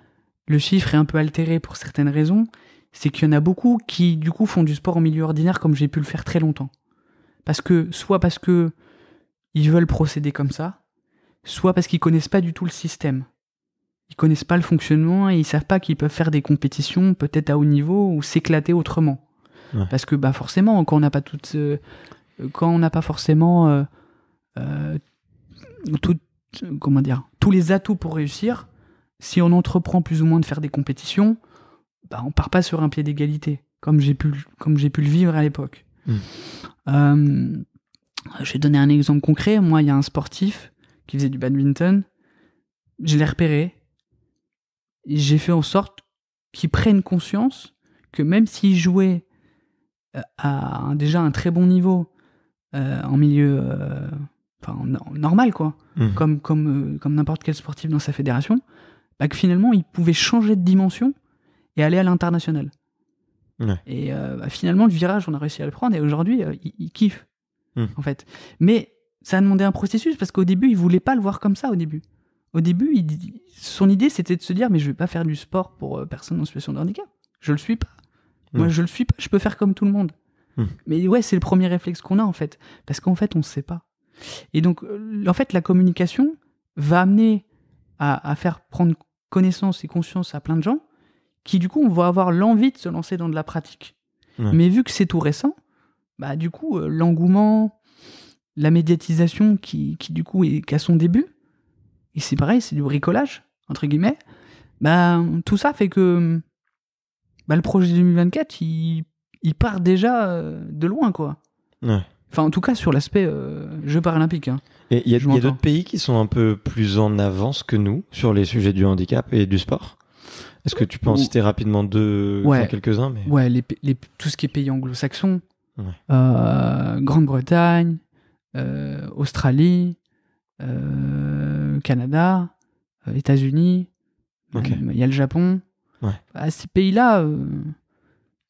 le chiffre est un peu altéré pour certaines raisons. C'est qu'il y en a beaucoup qui, du coup, font du sport en milieu ordinaire comme j'ai pu le faire très longtemps. Soit parce que ils veulent procéder comme ça, soit parce qu'ils connaissent pas du tout le système. Ils connaissent pas le fonctionnement et ils savent pas qu'ils peuvent faire des compétitions peut-être à haut niveau ou s'éclater autrement. Ouais. Parce que forcément, quand on n'a pas forcément tous les atouts pour réussir, si on entreprend plus ou moins de faire des compétitions, on part pas sur un pied d'égalité, comme j'ai pu le vivre à l'époque. Je vais donner un exemple concret. Moi, il y a un sportif qui faisait du badminton. Je l'ai repéré. J'ai fait en sorte qu'il prenne conscience que même s'il jouait à déjà un très bon niveau en milieu normal, quoi, comme n'importe quel sportif dans sa fédération, que finalement, il pouvait changer de dimension et aller à l'international. Ouais. Et finalement, le virage, on a réussi à le prendre et aujourd'hui, il kiffe, en fait. Mais ça a demandé un processus parce qu'au début, il voulait pas le voir comme ça au début. Au début, son idée, c'était de se dire, mais je vais pas faire du sport pour personne en situation de handicap. Je le suis pas. Moi, je le suis pas. Je peux faire comme tout le monde. Mais ouais, c'est le premier réflexe qu'on a, en fait. Parce qu'en fait, on sait pas. Et donc, en fait, la communication va amener à faire prendre connaissance et conscience à plein de gens qui, du coup, vont avoir l'envie de se lancer dans de la pratique. Ouais. Mais vu que c'est tout récent, du coup, l'engouement, la médiatisation qui du coup, est qu'à son début, et c'est pareil, c'est du bricolage, entre guillemets, tout ça fait que le projet 2024, il part déjà de loin, quoi. Ouais. Enfin, en tout cas, sur l'aspect Jeux paralympiques. Hein. Et il y a d'autres pays qui sont un peu plus en avance que nous sur les sujets du handicap et du sport ? Est-ce que tu peux en citer rapidement quelques-uns mais... Ouais, tout ce qui est pays anglo-saxons, Grande-Bretagne, Australie, Canada, États-Unis, il y a le Japon. Ouais. Ces pays-là,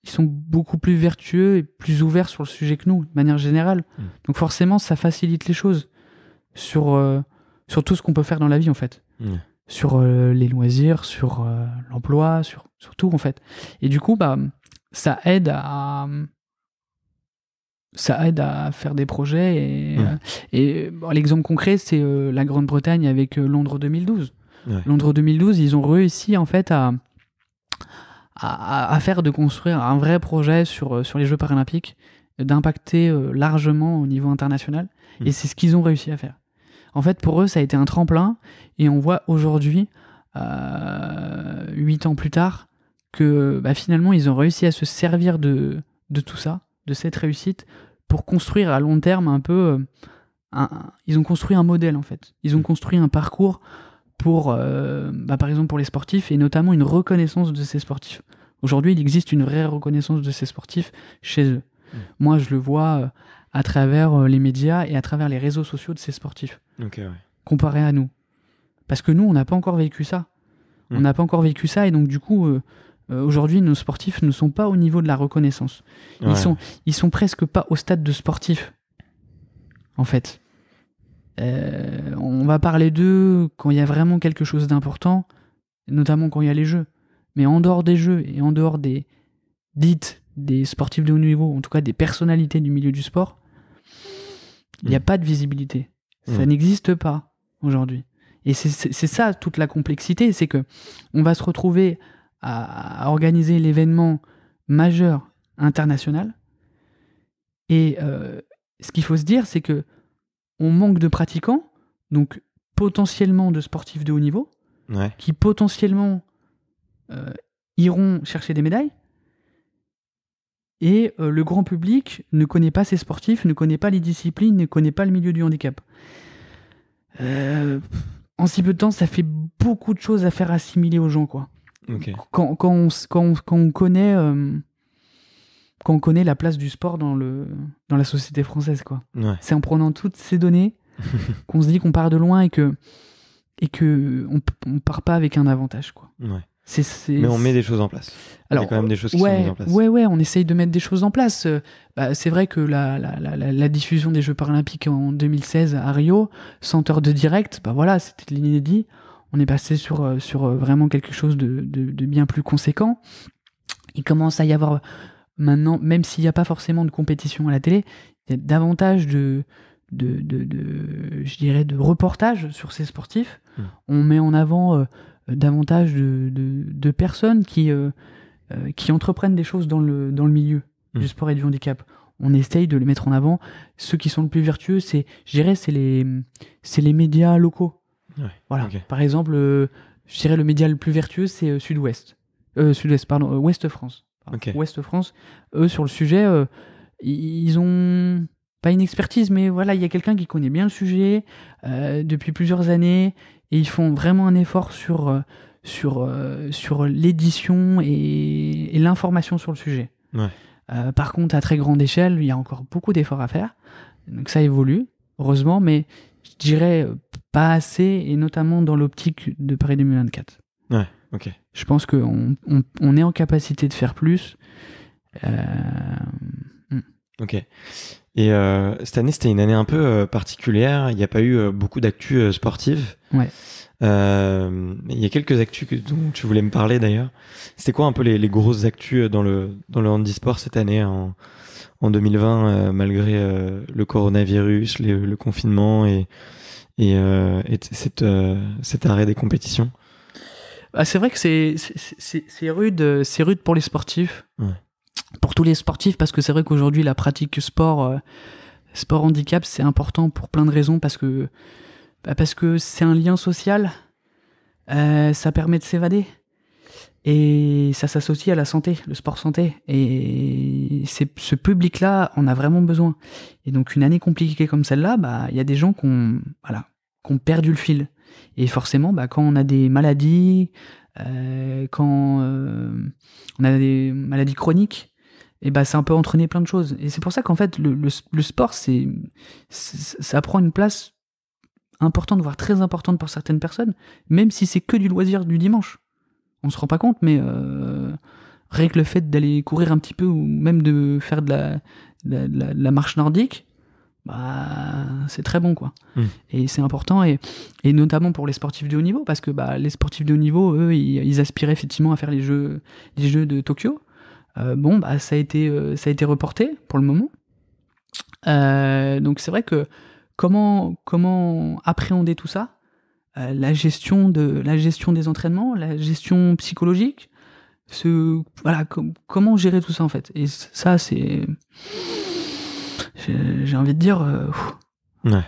ils sont beaucoup plus vertueux et plus ouverts sur le sujet que nous, de manière générale. Donc forcément, ça facilite les choses sur tout ce qu'on peut faire dans la vie, en fait. Sur les loisirs, sur l'emploi, sur tout, en fait. Et du coup, ça aide à faire des projets. Et l'exemple concret, c'est la Grande-Bretagne avec Londres 2012. Ouais. Londres 2012, ils ont réussi, en fait, à faire de construire un vrai projet sur les Jeux paralympiques, d'impacter largement au niveau international. Et c'est ce qu'ils ont réussi à faire. En fait, pour eux, ça a été un tremplin. Et on voit aujourd'hui, 8 ans plus tard, que finalement, ils ont réussi à se servir de tout ça, de cette réussite, pour construire à long terme un peu... ils ont construit un modèle, en fait. Ils ont construit un parcours pour, par exemple, pour les sportifs, et notamment une reconnaissance de ces sportifs. Aujourd'hui, il existe une vraie reconnaissance de ces sportifs chez eux. Moi, je le vois à travers les médias et à travers les réseaux sociaux de ces sportifs, comparé à nous. Parce que nous, on n'a pas encore vécu ça. On n'a pas encore vécu ça, et donc du coup, aujourd'hui, nos sportifs ne sont pas au niveau de la reconnaissance. Ils sont presque pas au stade de sportif, en fait. On va parler d'eux quand il y a vraiment quelque chose d'important, notamment quand il y a les jeux. Mais en dehors des jeux et en dehors des sportifs de haut niveau, en tout cas des personnalités du milieu du sport, il n'y a pas de visibilité. Ça n'existe pas aujourd'hui. Et c'est ça toute la complexité, c'est que on va se retrouver à organiser l'événement majeur international. Et ce qu'il faut se dire, c'est que on manque de pratiquants, donc potentiellement de sportifs de haut niveau, qui potentiellement iront chercher des médailles. Et le grand public ne connaît pas ces sportifs, ne connaît pas les disciplines, ne connaît pas le milieu du handicap. En si peu de temps, ça fait beaucoup de choses à faire assimiler aux gens, quoi. Quand on connaît la place du sport dans la société française, quoi. C'est en prenant toutes ces données qu'on se dit qu'on part de loin et que on part pas avec un avantage, quoi. Mais on met des choses en place. Alors, il y a quand même des choses qui sont mises en place. Ouais, on essaye de mettre des choses en place. C'est vrai que la diffusion des Jeux paralympiques en 2016 à Rio, 100 heures de direct, voilà, c'était l'inédit. On est passé sur vraiment quelque chose de bien plus conséquent. Il commence à y avoir maintenant, même s'il n'y a pas forcément de compétition à la télé, il y a davantage je dirais, de reportages sur ces sportifs. On met en avant davantage de personnes qui entreprennent des choses dans le milieu du sport et du handicap. On essaye de les mettre en avant. Ceux qui sont le plus vertueux, c'est les médias locaux. Ouais, voilà. Okay. Par exemple, je dirais le média le plus vertueux, c'est Ouest France. Okay. Ouest France. Eux, sur le sujet, ils ont pas une expertise, mais voilà, il y a quelqu'un qui connaît bien le sujet depuis plusieurs années, et ils font vraiment un effort sur l'édition et l'information sur le sujet. Ouais. Par contre, à très grande échelle, il y a encore beaucoup d'efforts à faire. Donc ça évolue, heureusement, mais je dirais pas assez, et notamment dans l'optique de Paris 2024. Ouais, ok. Je pense qu'on est en capacité de faire plus. Ok. Et cette année, c'était une année un peu particulière. Il n'y a pas eu beaucoup d'actu sportives. Ouais. Il y a quelques actus dont tu voulais me parler d'ailleurs. C'était quoi un peu les grosses actus dans le handisport cette année en 2020, malgré le coronavirus, le confinement et cet arrêt des compétitions? C'est vrai que c'est rude pour les sportifs. Ouais. Pour tous les sportifs, parce que c'est vrai qu'aujourd'hui la pratique sport handicap, c'est important pour plein de raisons, parce que c'est un lien social, ça permet de s'évader, et ça s'associe à la santé, le sport santé, et ce public-là en a vraiment besoin. Et donc une année compliquée comme celle-là, il y a des gens qui ont perdu le fil, et forcément quand on a des maladies, quand on a des maladies chroniques, et ça peut entraîner plein de choses. Et c'est pour ça qu'en fait le sport, ça prend une place importante, voire très importante pour certaines personnes, même si c'est que du loisir du dimanche. On se rend pas compte, mais rien que le fait d'aller courir un petit peu, ou même de faire de la marche nordique, c'est très bon, quoi. Et c'est important, et notamment pour les sportifs de haut niveau, parce que les sportifs de haut niveau, eux, ils aspiraient effectivement à faire les jeux de Tokyo. Ça a été reporté pour le moment. Donc c'est vrai que comment appréhender tout ça, la gestion des entraînements, la gestion psychologique, comment gérer tout ça en fait. Et ça, c'est, j'ai envie de dire,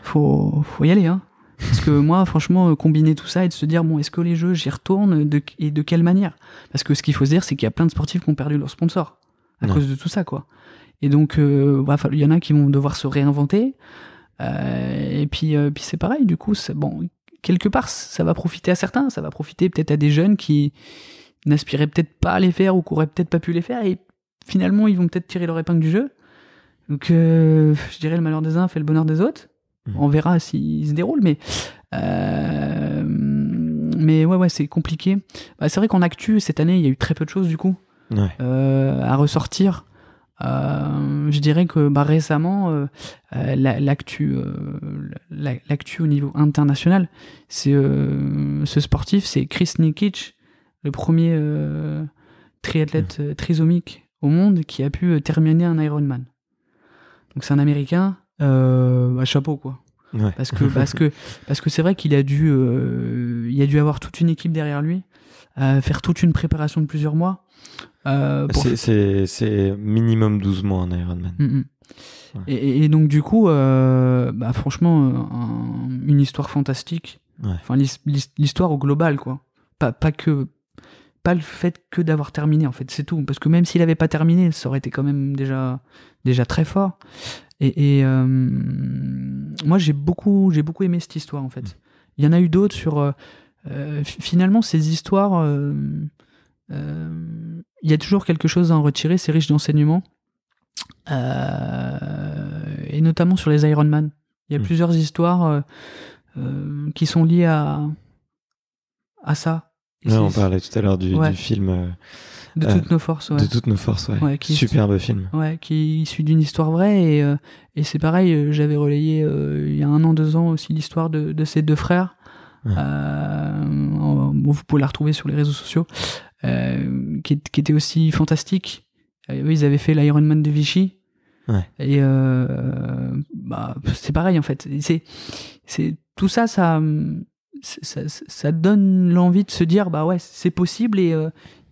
faut y aller, hein. Parce que moi, franchement, combiner tout ça et de se dire, est-ce que les jeux, j'y retourne, et de quelle manière? Parce que ce qu'il faut se dire, c'est qu'il y a plein de sportifs qui ont perdu leur sponsor à cause de tout ça, quoi. Et donc, il y en a qui vont devoir se réinventer. Et puis c'est pareil, du coup, quelque part, ça va profiter à certains, ça va profiter peut-être à des jeunes qui n'aspiraient peut-être pas à les faire, ou qui auraient peut-être pas pu les faire, et finalement, ils vont peut-être tirer leur épingle du jeu. Donc, je dirais, le malheur des uns fait le bonheur des autres. On verra s'il se déroule, mais ouais, c'est compliqué. C'est vrai qu'en actu, cette année, il y a eu très peu de choses, du coup, à ressortir. Je dirais que récemment, l'actu au niveau international, c'est ce sportif, c'est Chris Nikic, le premier triathlète trisomique au monde qui a pu terminer un Ironman. Donc c'est un Américain, chapeau, quoi. Ouais. Parce que c'est vrai qu'il a dû avoir toute une équipe derrière lui, faire toute une préparation de plusieurs mois. C'est minimum 12 mois un Ironman. Ouais. Et donc du coup, franchement, une histoire fantastique. Ouais. Enfin, l'histoire au global, quoi. Pas le fait que d'avoir terminé, en fait, c'est tout. Parce que même s'il avait pas terminé, ça aurait été quand même déjà très fort. Et moi, j'ai beaucoup aimé cette histoire, en fait. Il y en a eu d'autres sur finalement ces histoires. Il y a toujours quelque chose à en retirer, c'est riche d'enseignements, et notamment sur les Ironman. Il y a plusieurs histoires qui sont liées à ça, On parlait tout à l'heure du film de toutes nos forces, De toutes nos forces, superbe film. Ouais, qui est issu d'une histoire vraie, et c'est pareil, j'avais relayé il y a 1 an, 2 ans aussi l'histoire de ces 2 frères. Ouais. Vous pouvez la retrouver sur les réseaux sociaux, qui était aussi fantastique. Ils avaient fait l'Ironman de Vichy. Ouais. Et c'est pareil en fait. C'est tout ça, ça donne l'envie de se dire c'est possible,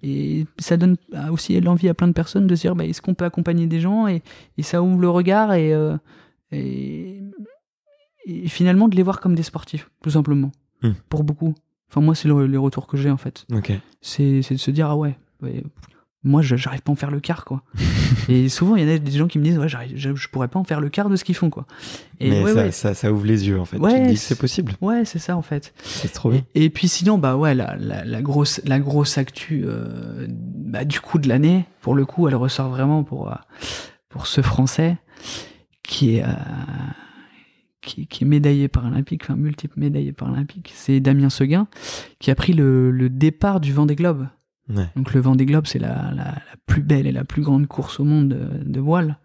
et ça donne aussi l'envie à plein de personnes de se dire est-ce qu'on peut accompagner des gens, et ça ouvre le regard, et finalement de les voir comme des sportifs, tout simplement. Pour beaucoup. Enfin, moi, c'est les retours que j'ai en fait. Okay. C'est de se dire moi j'arrive pas à en faire le quart, quoi. Et souvent il y en a des gens qui me disent je pourrais pas en faire le quart de ce qu'ils font, quoi. Et mais ça ouvre les yeux en fait. Tu te dis que c'est possible. Ouais, c'est ça en fait. C'est trop bien. Et puis sinon la grosse actu du coup de l'année, pour le coup elle ressort vraiment pour ce Français qui est médaillé paralympique, enfin multiple médaillé paralympique. C'est Damien Seguin qui a pris le départ du Vendée Globe. Ouais. Donc le Vendée Globe, c'est la plus belle et la plus grande course au monde de voile,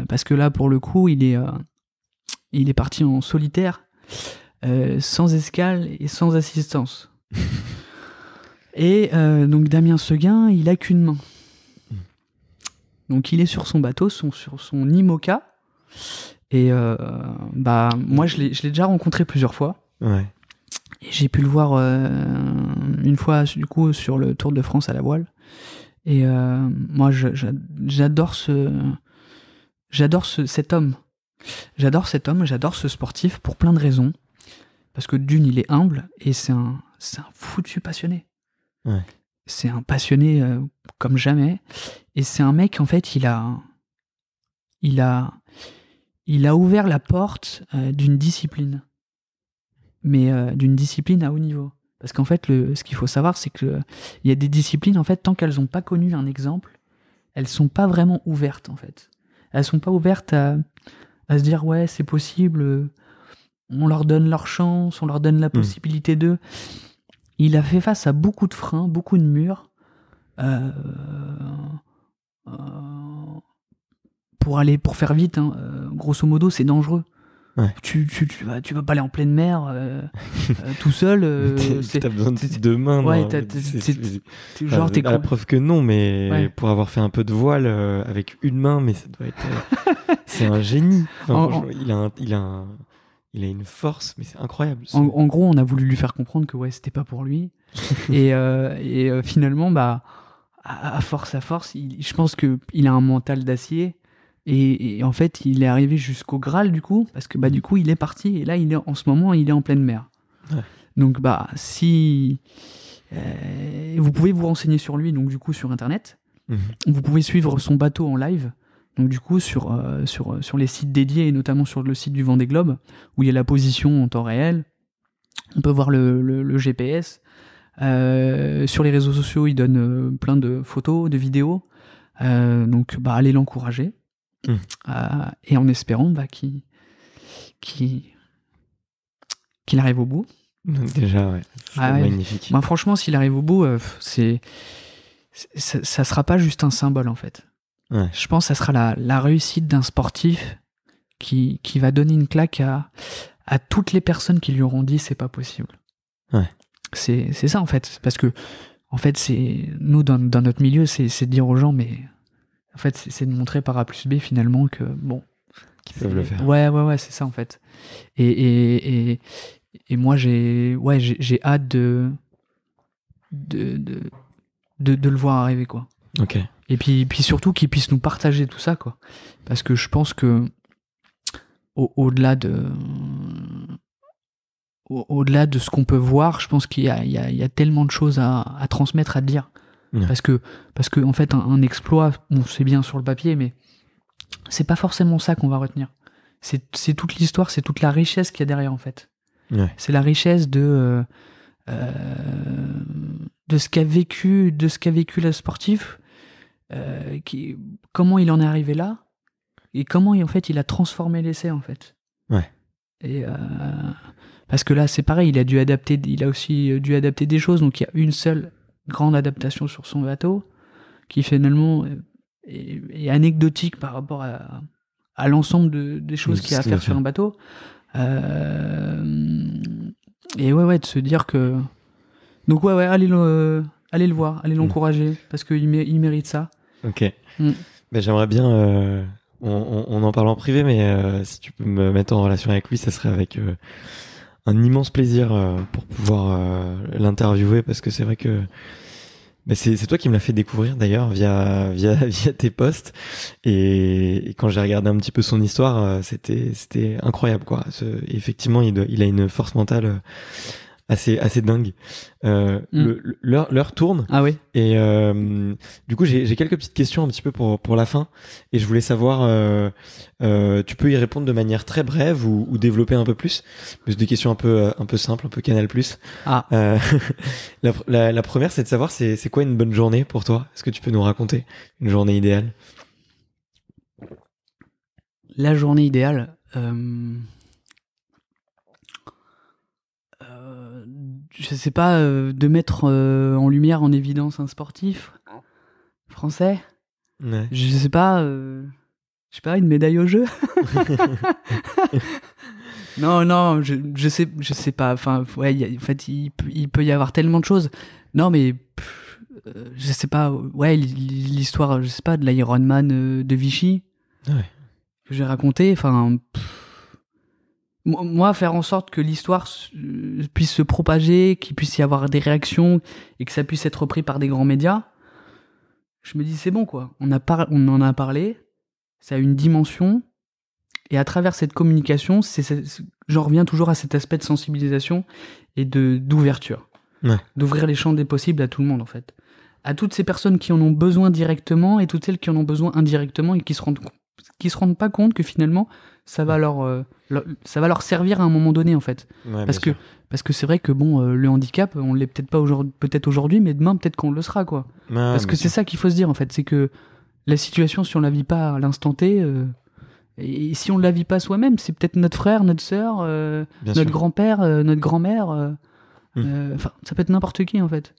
parce que là pour le coup il est parti en solitaire, sans escale et sans assistance. Et donc Damien Seguin, il a qu'une main. Donc il est sur son bateau, sur son IMOCA, et moi je l'ai déjà rencontré plusieurs fois. Ouais. Et j'ai pu le voir une fois du coup sur le Tour de France à la voile. Et moi j'adore cet homme. J'adore ce sportif pour plein de raisons. Parce que d'une, il est humble, et c'est un foutu passionné. Ouais. C'est un passionné comme jamais. Et c'est un mec, en fait, il a ouvert la porte d'une discipline. Mais d'une discipline à haut niveau. Parce qu'en fait, ce qu'il faut savoir, c'est qu'il y a des disciplines, en fait, tant qu'elles n'ont pas connu un exemple, elles sont pas vraiment ouvertes, en fait. Elles sont pas ouvertes à se dire, ouais, c'est possible, on leur donne leur chance, on leur donne la possibilité d'eux. Il a fait face à beaucoup de freins, beaucoup de murs, pour faire vite, grosso modo, c'est dangereux. Ouais. Tu vas pas aller en pleine mer tout seul. T'as besoin de 2 mains. Ouais, t'es à la preuve que non, mais pour avoir fait un peu de voile avec une main, mais ça doit être. C'est un génie. Enfin, il a une force, mais c'est incroyable. En gros, on a voulu lui faire comprendre que c'était pas pour lui. et finalement, à force, je pense qu'il a un mental d'acier. Et en fait, il est arrivé jusqu'au Graal, du coup, parce que du coup, il est parti, et là, en ce moment, il est en pleine mer. Ouais. Donc, si vous pouvez vous renseigner sur lui, donc du coup, sur Internet. Vous pouvez suivre son bateau en live, donc du coup, sur les sites dédiés, et notamment sur le site du Vendée Globe, où il y a la position en temps réel. On peut voir le GPS. Sur les réseaux sociaux, il donne plein de photos, de vidéos. Donc, allez l'encourager. Et en espérant qu'il arrive au bout. Déjà, ouais. Magnifique. Franchement, s'il arrive au bout, ça sera pas juste un symbole, en fait. Ouais. Je pense que ça sera la réussite d'un sportif qui va donner une claque à toutes les personnes qui lui auront dit c'est pas possible. Ouais. C'est ça, en fait. Parce que, en fait, nous, dans notre milieu, c'est de dire aux gens, mais en fait, c'est de montrer par A plus B, finalement, que qu'ils peuvent le faire. Ouais, c'est ça, en fait. Et moi, j'ai hâte de le voir arriver, quoi. Ok. Et puis surtout qu'il puisse nous partager tout ça, quoi. Parce que je pense que au-delà de ce qu'on peut voir, je pense qu'il y a tellement de choses à transmettre, à dire. Ouais. Parce que en fait, un exploit, c'est bien sur le papier, mais c'est pas forcément ça qu'on va retenir. C'est toute l'histoire, c'est toute la richesse qu'il y a derrière, en fait. Ouais. C'est la richesse de ce qu'a vécu le sportif, comment il en est arrivé là, et comment en fait il a transformé l'essai, en fait. Ouais. Et Parce que là, c'est pareil, il a aussi dû adapter des choses. Donc, il y a une seule grande adaptation sur son bateau qui finalement est anecdotique par rapport à l'ensemble des choses qu'il y a à faire sur un bateau. Et ouais, de se dire que. Donc, ouais, allez le voir, allez l'encourager, parce qu'il mérite ça. Ok. Ben, j'aimerais bien. On en parle en privé, mais si tu peux me mettre en relation avec lui, ça serait avec un immense plaisir pour pouvoir l'interviewer, parce que c'est vrai que c'est toi qui me l'as fait découvrir d'ailleurs via tes posts, et quand j'ai regardé un petit peu son histoire, c'était incroyable quoi. Effectivement, il a une force mentale assez dingue. L'heure tourne. Ah oui. Et du coup, j'ai quelques petites questions un petit peu pour la fin. Et je voulais savoir, tu peux y répondre de manière très brève ou développer un peu plus. Mais c'est des questions un peu simples, un peu Canal+. Ah. La première, c'est de savoir c'est quoi une bonne journée pour toi. Est-ce que tu peux nous raconter une journée idéale? La journée idéale. Je sais pas, de mettre en lumière, en évidence un sportif français. Ouais. Je sais pas, une médaille au jeu. Non, je sais pas. Enfin, ouais, en fait, il peut y avoir tellement de choses. Non, mais je sais pas. Ouais, l'histoire, je sais pas, de l'Ironman de Vichy Ouais. que j'ai raconté. Enfin, moi, faire en sorte que l'histoire puisse se propager, qu'il puisse y avoir des réactions et que ça puisse être repris par des grands médias, je me dis c'est bon quoi. On en a parlé, ça a une dimension, et à travers cette communication, j'en reviens toujours à cet aspect de sensibilisation et d'ouverture. Ouais. D'ouvrir les champs des possibles à tout le monde en fait. À toutes ces personnes qui en ont besoin directement et toutes celles qui en ont besoin indirectement et qui se rendent pas compte que finalement ça va leur servir à un moment donné en fait. Ouais, Parce que c'est vrai que bon, le handicap, on l'est peut-être pas aujourd'hui, mais demain peut-être qu'on le sera quoi. Ouais, Parce que c'est ça qu'il faut se dire en fait, c'est que la situation, si on la vit pas à l'instant T, et si on la vit pas soi-même, c'est peut-être notre frère, notre sœur, notre grand-père, notre grand-mère, enfin ça peut être n'importe qui en fait.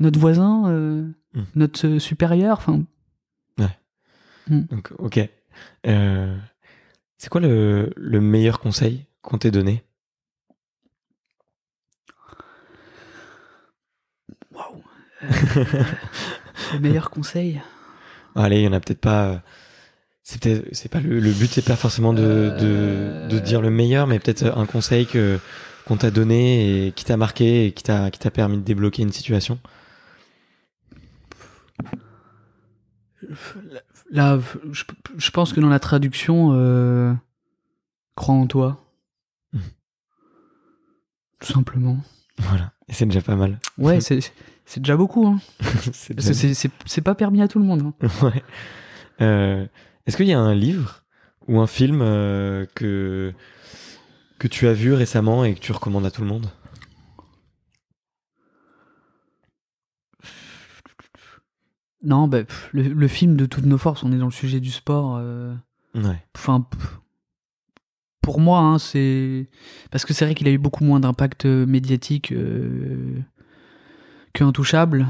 Notre voisin, notre supérieur, enfin. Ouais. Donc, ok. C'est quoi le meilleur conseil qu'on t'ait donné? Waouh. Le meilleur conseil. Allez, il y en a peut-être pas. C'est pas le but, c'est pas forcément de dire le meilleur, mais peut-être un conseil qu'on t'a donné et qui t'a marqué et qui t'a permis de débloquer une situation. Là, je pense que dans la traduction, crois en toi. Tout simplement. Voilà, et c'est déjà pas mal. Ouais, c'est déjà beaucoup. Hein. C'est pas permis à tout le monde. Hein. Ouais. Est-ce qu'il y a un livre ou un film que tu as vu récemment et que tu recommandes à tout le monde? Non, bah, le film de toutes nos forces, on est dans le sujet du sport. Ouais. Enfin, pour moi, hein, c'est parce que c'est vrai qu'il a eu beaucoup moins d'impact médiatique qu'Intouchable.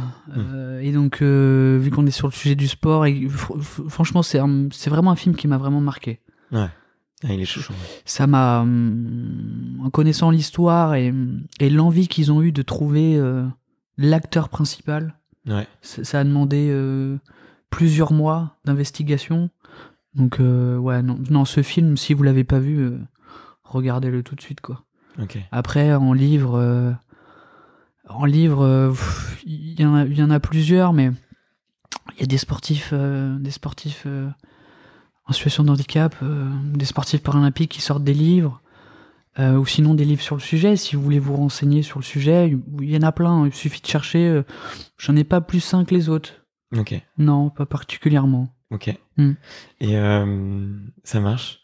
Et donc, vu qu'on est sur le sujet du sport, et franchement, c'est vraiment un film qui m'a vraiment marqué. Ouais. Ah, il est chaud. Ça m'a, en connaissant l'histoire et l'envie qu'ils ont eu de trouver l'acteur principal. Ouais. Ça a demandé plusieurs mois d'investigation. Donc, ouais, non, ce film, si vous l'avez pas vu, regardez-le tout de suite, quoi. Ok. Après, en livre, il y en a plusieurs, mais il y a des sportifs en situation de handicap, des sportifs paralympiques qui sortent des livres, ou sinon des livres sur le sujet. Si vous voulez vous renseigner sur le sujet, il y en a plein. Il suffit de chercher. J'en ai pas plus un que les autres. Ok. Non, pas particulièrement. Ok. Et ça marche.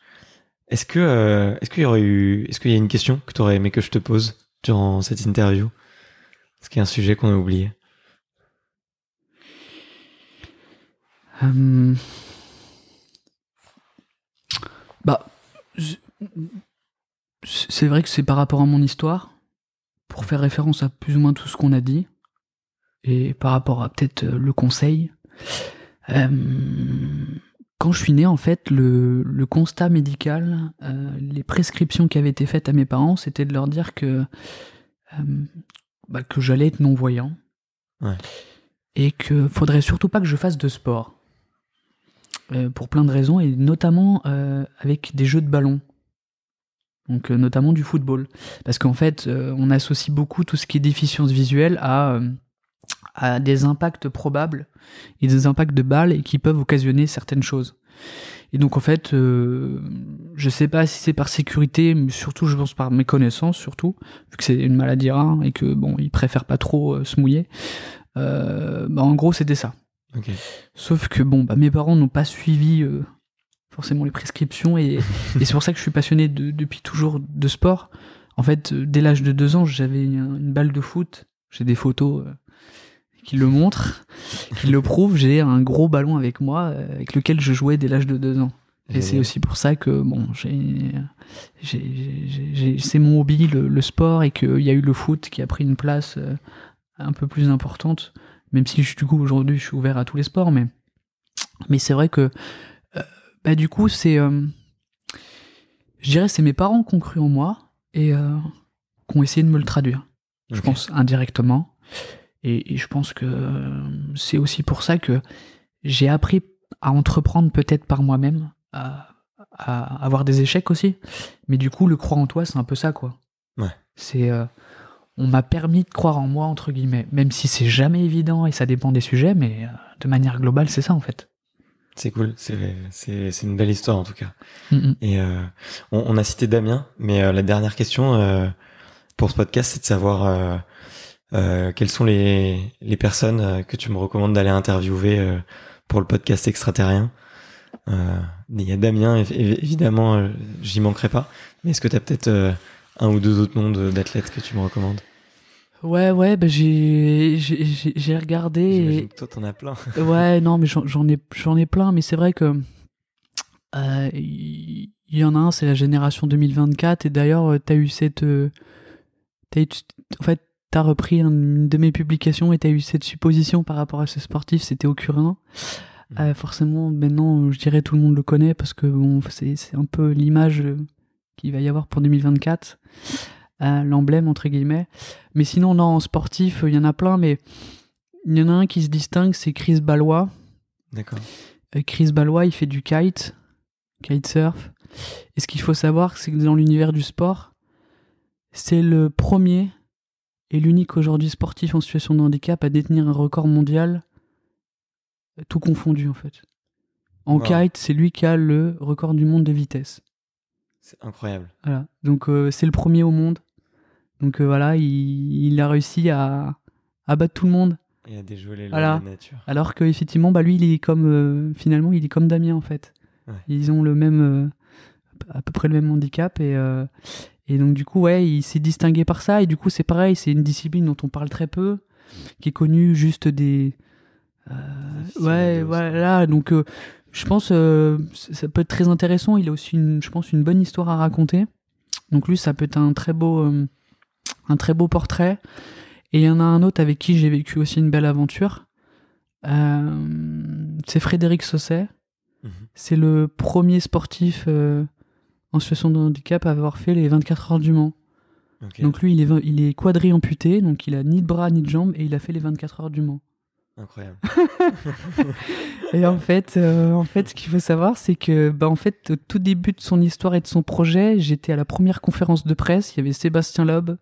Est-ce qu'il y a une question que tu aurais aimé que je te pose durant cette interview? Est-ce qu'il y a un sujet qu'on a oublié? Bah, c'est vrai que c'est par rapport à mon histoire, pour faire référence à plus ou moins tout ce qu'on a dit, et par rapport à peut-être le conseil. Quand je suis né, en fait, le constat médical, les prescriptions qui avaient été faites à mes parents, c'était de leur dire que j'allais être non-voyant. Ouais. Et que faudrait surtout pas que je fasse de sport. Pour plein de raisons, et notamment avec des jeux de ballon. Donc notamment du football. Parce qu'en fait, on associe beaucoup tout ce qui est déficience visuelle à des impacts probables et des impacts de balles et qui peuvent occasionner certaines choses. Et donc en fait, je sais pas si c'est par sécurité, mais surtout je pense par méconnaissance, surtout, vu que c'est une maladie rare et que bon, ils préfèrent pas trop se mouiller. En gros, c'était ça. Okay. Sauf que bon, mes parents n'ont pas suivi forcément les prescriptions et c'est pour ça que je suis passionné depuis toujours de sport. En fait, dès l'âge de 2 ans, j'avais une balle de foot. J'ai des photos qui le montrent, qui le prouvent. J'ai un gros ballon avec moi, avec lequel je jouais dès l'âge de 2 ans. Et c'est aussi pour ça que bon, c'est mon hobby, le sport, et qu'il y a eu le foot qui a pris une place un peu plus importante. Même si du coup aujourd'hui je suis ouvert à tous les sports, mais c'est vrai que du coup c'est, je dirais, c'est mes parents qui ont cru en moi et qui ont essayé de me le traduire. Okay. Je pense indirectement. Et je pense que c'est aussi pour ça que j'ai appris à entreprendre peut-être par moi-même, à avoir des échecs aussi. Mais du coup, le croire en toi, c'est un peu ça, quoi. Ouais. C'est, on m'a permis de croire en moi, entre guillemets. Même si c'est jamais évident et ça dépend des sujets, mais de manière globale, c'est ça, en fait. C'est cool, c'est une belle histoire, en tout cas. Mm-hmm. Et on a cité Damien, mais la dernière question pour ce podcast, c'est de savoir... quelles sont les personnes que tu me recommandes d'aller interviewer pour le podcast Extraterrien? Il y a Damien, évidemment, j'y manquerai pas. Mais est-ce que tu as peut-être un ou deux autres noms d'athlètes que tu me recommandes? Ouais, j'ai regardé. J'imagine que toi, t'en as plein. Ouais, non, mais j'en ai plein, mais c'est vrai que il y en a un, c'est la génération 2024, et d'ailleurs, t'as repris une de mes publications et t'as eu cette supposition par rapport à ce sportif, c'était Aucurin. Forcément, maintenant, je dirais tout le monde le connaît parce que bon, c'est un peu l'image qu'il va y avoir pour 2024, l'emblème entre guillemets. Mais sinon, non, en sportif, il y en a plein, mais il y en a un qui se distingue, c'est Chris Ballois. D'accord. Chris Ballois, il fait du kitesurf. Et ce qu'il faut savoir, c'est que dans l'univers du sport, c'est le premier et l'unique aujourd'hui sportif en situation de handicap à détenir un record mondial, tout confondu en fait. En kite, c'est lui qui a le record du monde de vitesse. C'est incroyable. Voilà. Donc c'est le premier au monde. Donc voilà, il a réussi à battre tout le monde. Et à déjouer les lois de la nature. Alors qu'effectivement, lui, il est comme finalement, il est comme Damien en fait. Ouais. Ils ont le même, à peu près le même handicap et donc du coup, ouais, il s'est distingué par ça. Et du coup, c'est pareil, c'est une discipline dont on parle très peu, qui est connue juste des... ouais, voilà. Donc, je pense ça peut être très intéressant. Il a aussi, je pense, une bonne histoire à raconter. Donc lui, ça peut être un très beau portrait. Et il y en a un autre avec qui j'ai vécu aussi une belle aventure. C'est Frédéric Sausset. C'est le premier sportif... en situation de handicap à avoir fait les 24 heures du Mans. Okay. Donc lui, il est quadri-amputé, donc il a ni de bras ni de jambes, et il a fait les 24 heures du Mans. Incroyable. Et en fait, ce qu'il faut savoir, c'est que, en fait, au tout début de son histoire et de son projet, j'étais à la première conférence de presse, il y avait Sébastien Loeb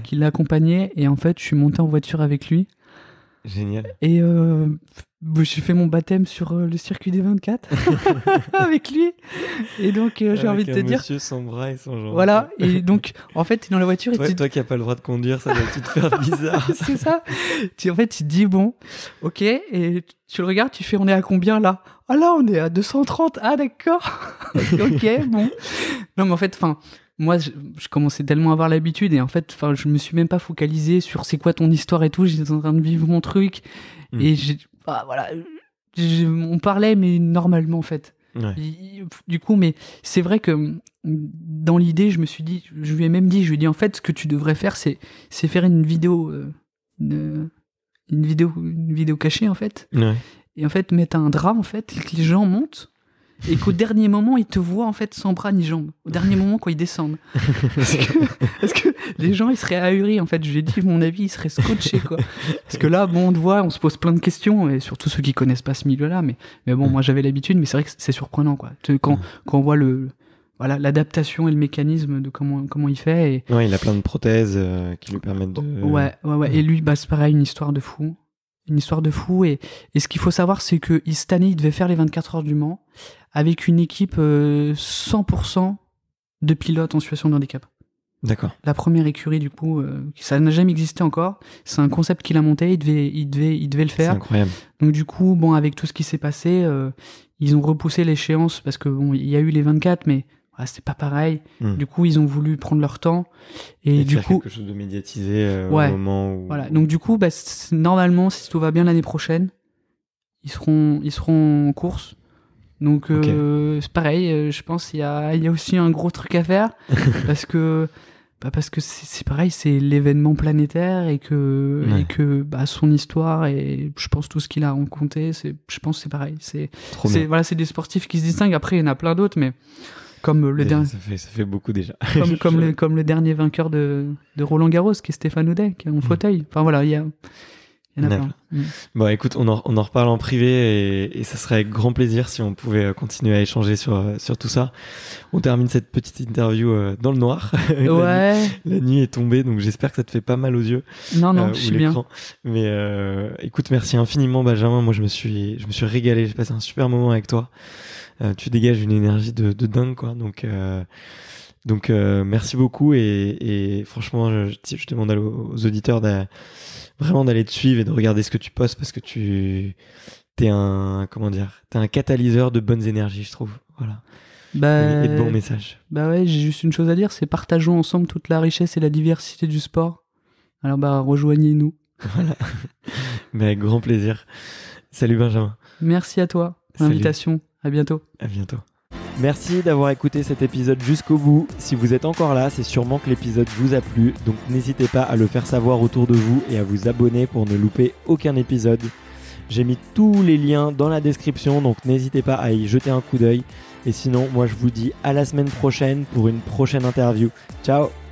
qui l'accompagnait, et en fait, je suis monté en voiture avec lui. Génial. Et j'ai fait mon baptême sur le circuit des 24 avec lui. Et donc, j'ai envie de te dire... monsieur sans bras et sans jambes. Voilà. Et donc, en fait, tu es dans la voiture... Toi qui n'as pas le droit de conduire, ça doit te faire bizarre. C'est ça. En fait, tu te dis, bon, ok. Et tu le regardes, tu fais, on est à combien là? Ah là, on est à 230. Ah d'accord. Ok, bon. Non, mais en fait, moi, je commençais tellement à avoir l'habitude et en fait, je me suis même pas focalisé sur c'est quoi ton histoire et tout. J'étais en train de vivre mon truc et voilà, on parlait mais normalement en fait. Ouais. Du coup, mais c'est vrai que dans l'idée, je lui ai dit, en fait, ce que tu devrais faire, c'est faire une vidéo, une vidéo cachée, en fait. Ouais. Et en fait, mettre un drap, en fait, et que les gens montent. Et qu'au dernier moment, ils te voient en fait sans bras ni jambes. Au dernier moment, quand ils descendent. Parce que les gens, ils seraient ahuris. En fait, je lui ai dit, mon avis, ils seraient scotchés, quoi. Parce que là, bon, on te voit, on se pose plein de questions, et surtout ceux qui connaissent pas ce milieu-là. Mais bon, moi, j'avais l'habitude, mais c'est vrai que c'est surprenant, quoi. Quand on voit l'adaptation et le mécanisme de comment il fait. Et... Ouais, il a plein de prothèses qui lui permettent de. Ouais. Et lui, c'est pareil, une histoire de fou. Et ce qu'il faut savoir, c'est que cette année, il devait faire les 24 heures du Mans avec une équipe 100% de pilotes en situation de handicap. D'accord. La première écurie, du coup, ça n'a jamais existé encore. C'est un concept qu'il a monté, il devait le faire. C'est incroyable. Donc du coup, bon, avec tout ce qui s'est passé, ils ont repoussé l'échéance parce que bon, il y a eu les 24, mais c'était pas pareil. Du coup, ils ont voulu prendre leur temps et du faire coup quelque chose de médiatisé au moment où. Voilà. Donc du coup, normalement, si tout va bien l'année prochaine, ils seront en course. Donc c'est pareil. Je pense qu'il y a aussi un gros truc à faire parce que c'est pareil, c'est l'événement planétaire et que son histoire et je pense tout ce qu'il a raconté, je pense que c'est pareil. C'est des sportifs qui se distinguent. Après, il y en a plein d'autres, mais comme le dernier, ça fait beaucoup déjà. comme le dernier vainqueur de Roland Garros, qui est Stéphane Houdet, qui est en fauteuil. Enfin voilà, il y en a plein. Bon, écoute, on en reparle en privé et ça serait avec grand plaisir si on pouvait continuer à échanger sur tout ça. On termine cette petite interview dans le noir. Ouais. La nuit est tombée, donc j'espère que ça te fait pas mal aux yeux. Non, je suis bien. Mais écoute, merci infiniment, Benjamin. Moi, je me suis régalé. J'ai passé un super moment avec toi. Tu dégages une énergie de dingue, quoi. Donc merci beaucoup et franchement, je demande aux auditeurs vraiment d'aller te suivre et de regarder ce que tu postes parce que t'es un catalyseur de bonnes énergies, je trouve. Voilà. Et de bons messages. Bah ouais, j'ai juste une chose à dire, c'est partageons ensemble toute la richesse et la diversité du sport. Alors rejoignez-nous. Voilà. Mais avec grand plaisir. Salut Benjamin. Merci à toi pour l'invitation. À bientôt. À bientôt. Merci d'avoir écouté cet épisode jusqu'au bout. Si vous êtes encore là, c'est sûrement que l'épisode vous a plu, donc n'hésitez pas à le faire savoir autour de vous et à vous abonner pour ne louper aucun épisode. J'ai mis tous les liens dans la description, donc n'hésitez pas à y jeter un coup d'œil. Et sinon, moi je vous dis à la semaine prochaine pour une prochaine interview. Ciao!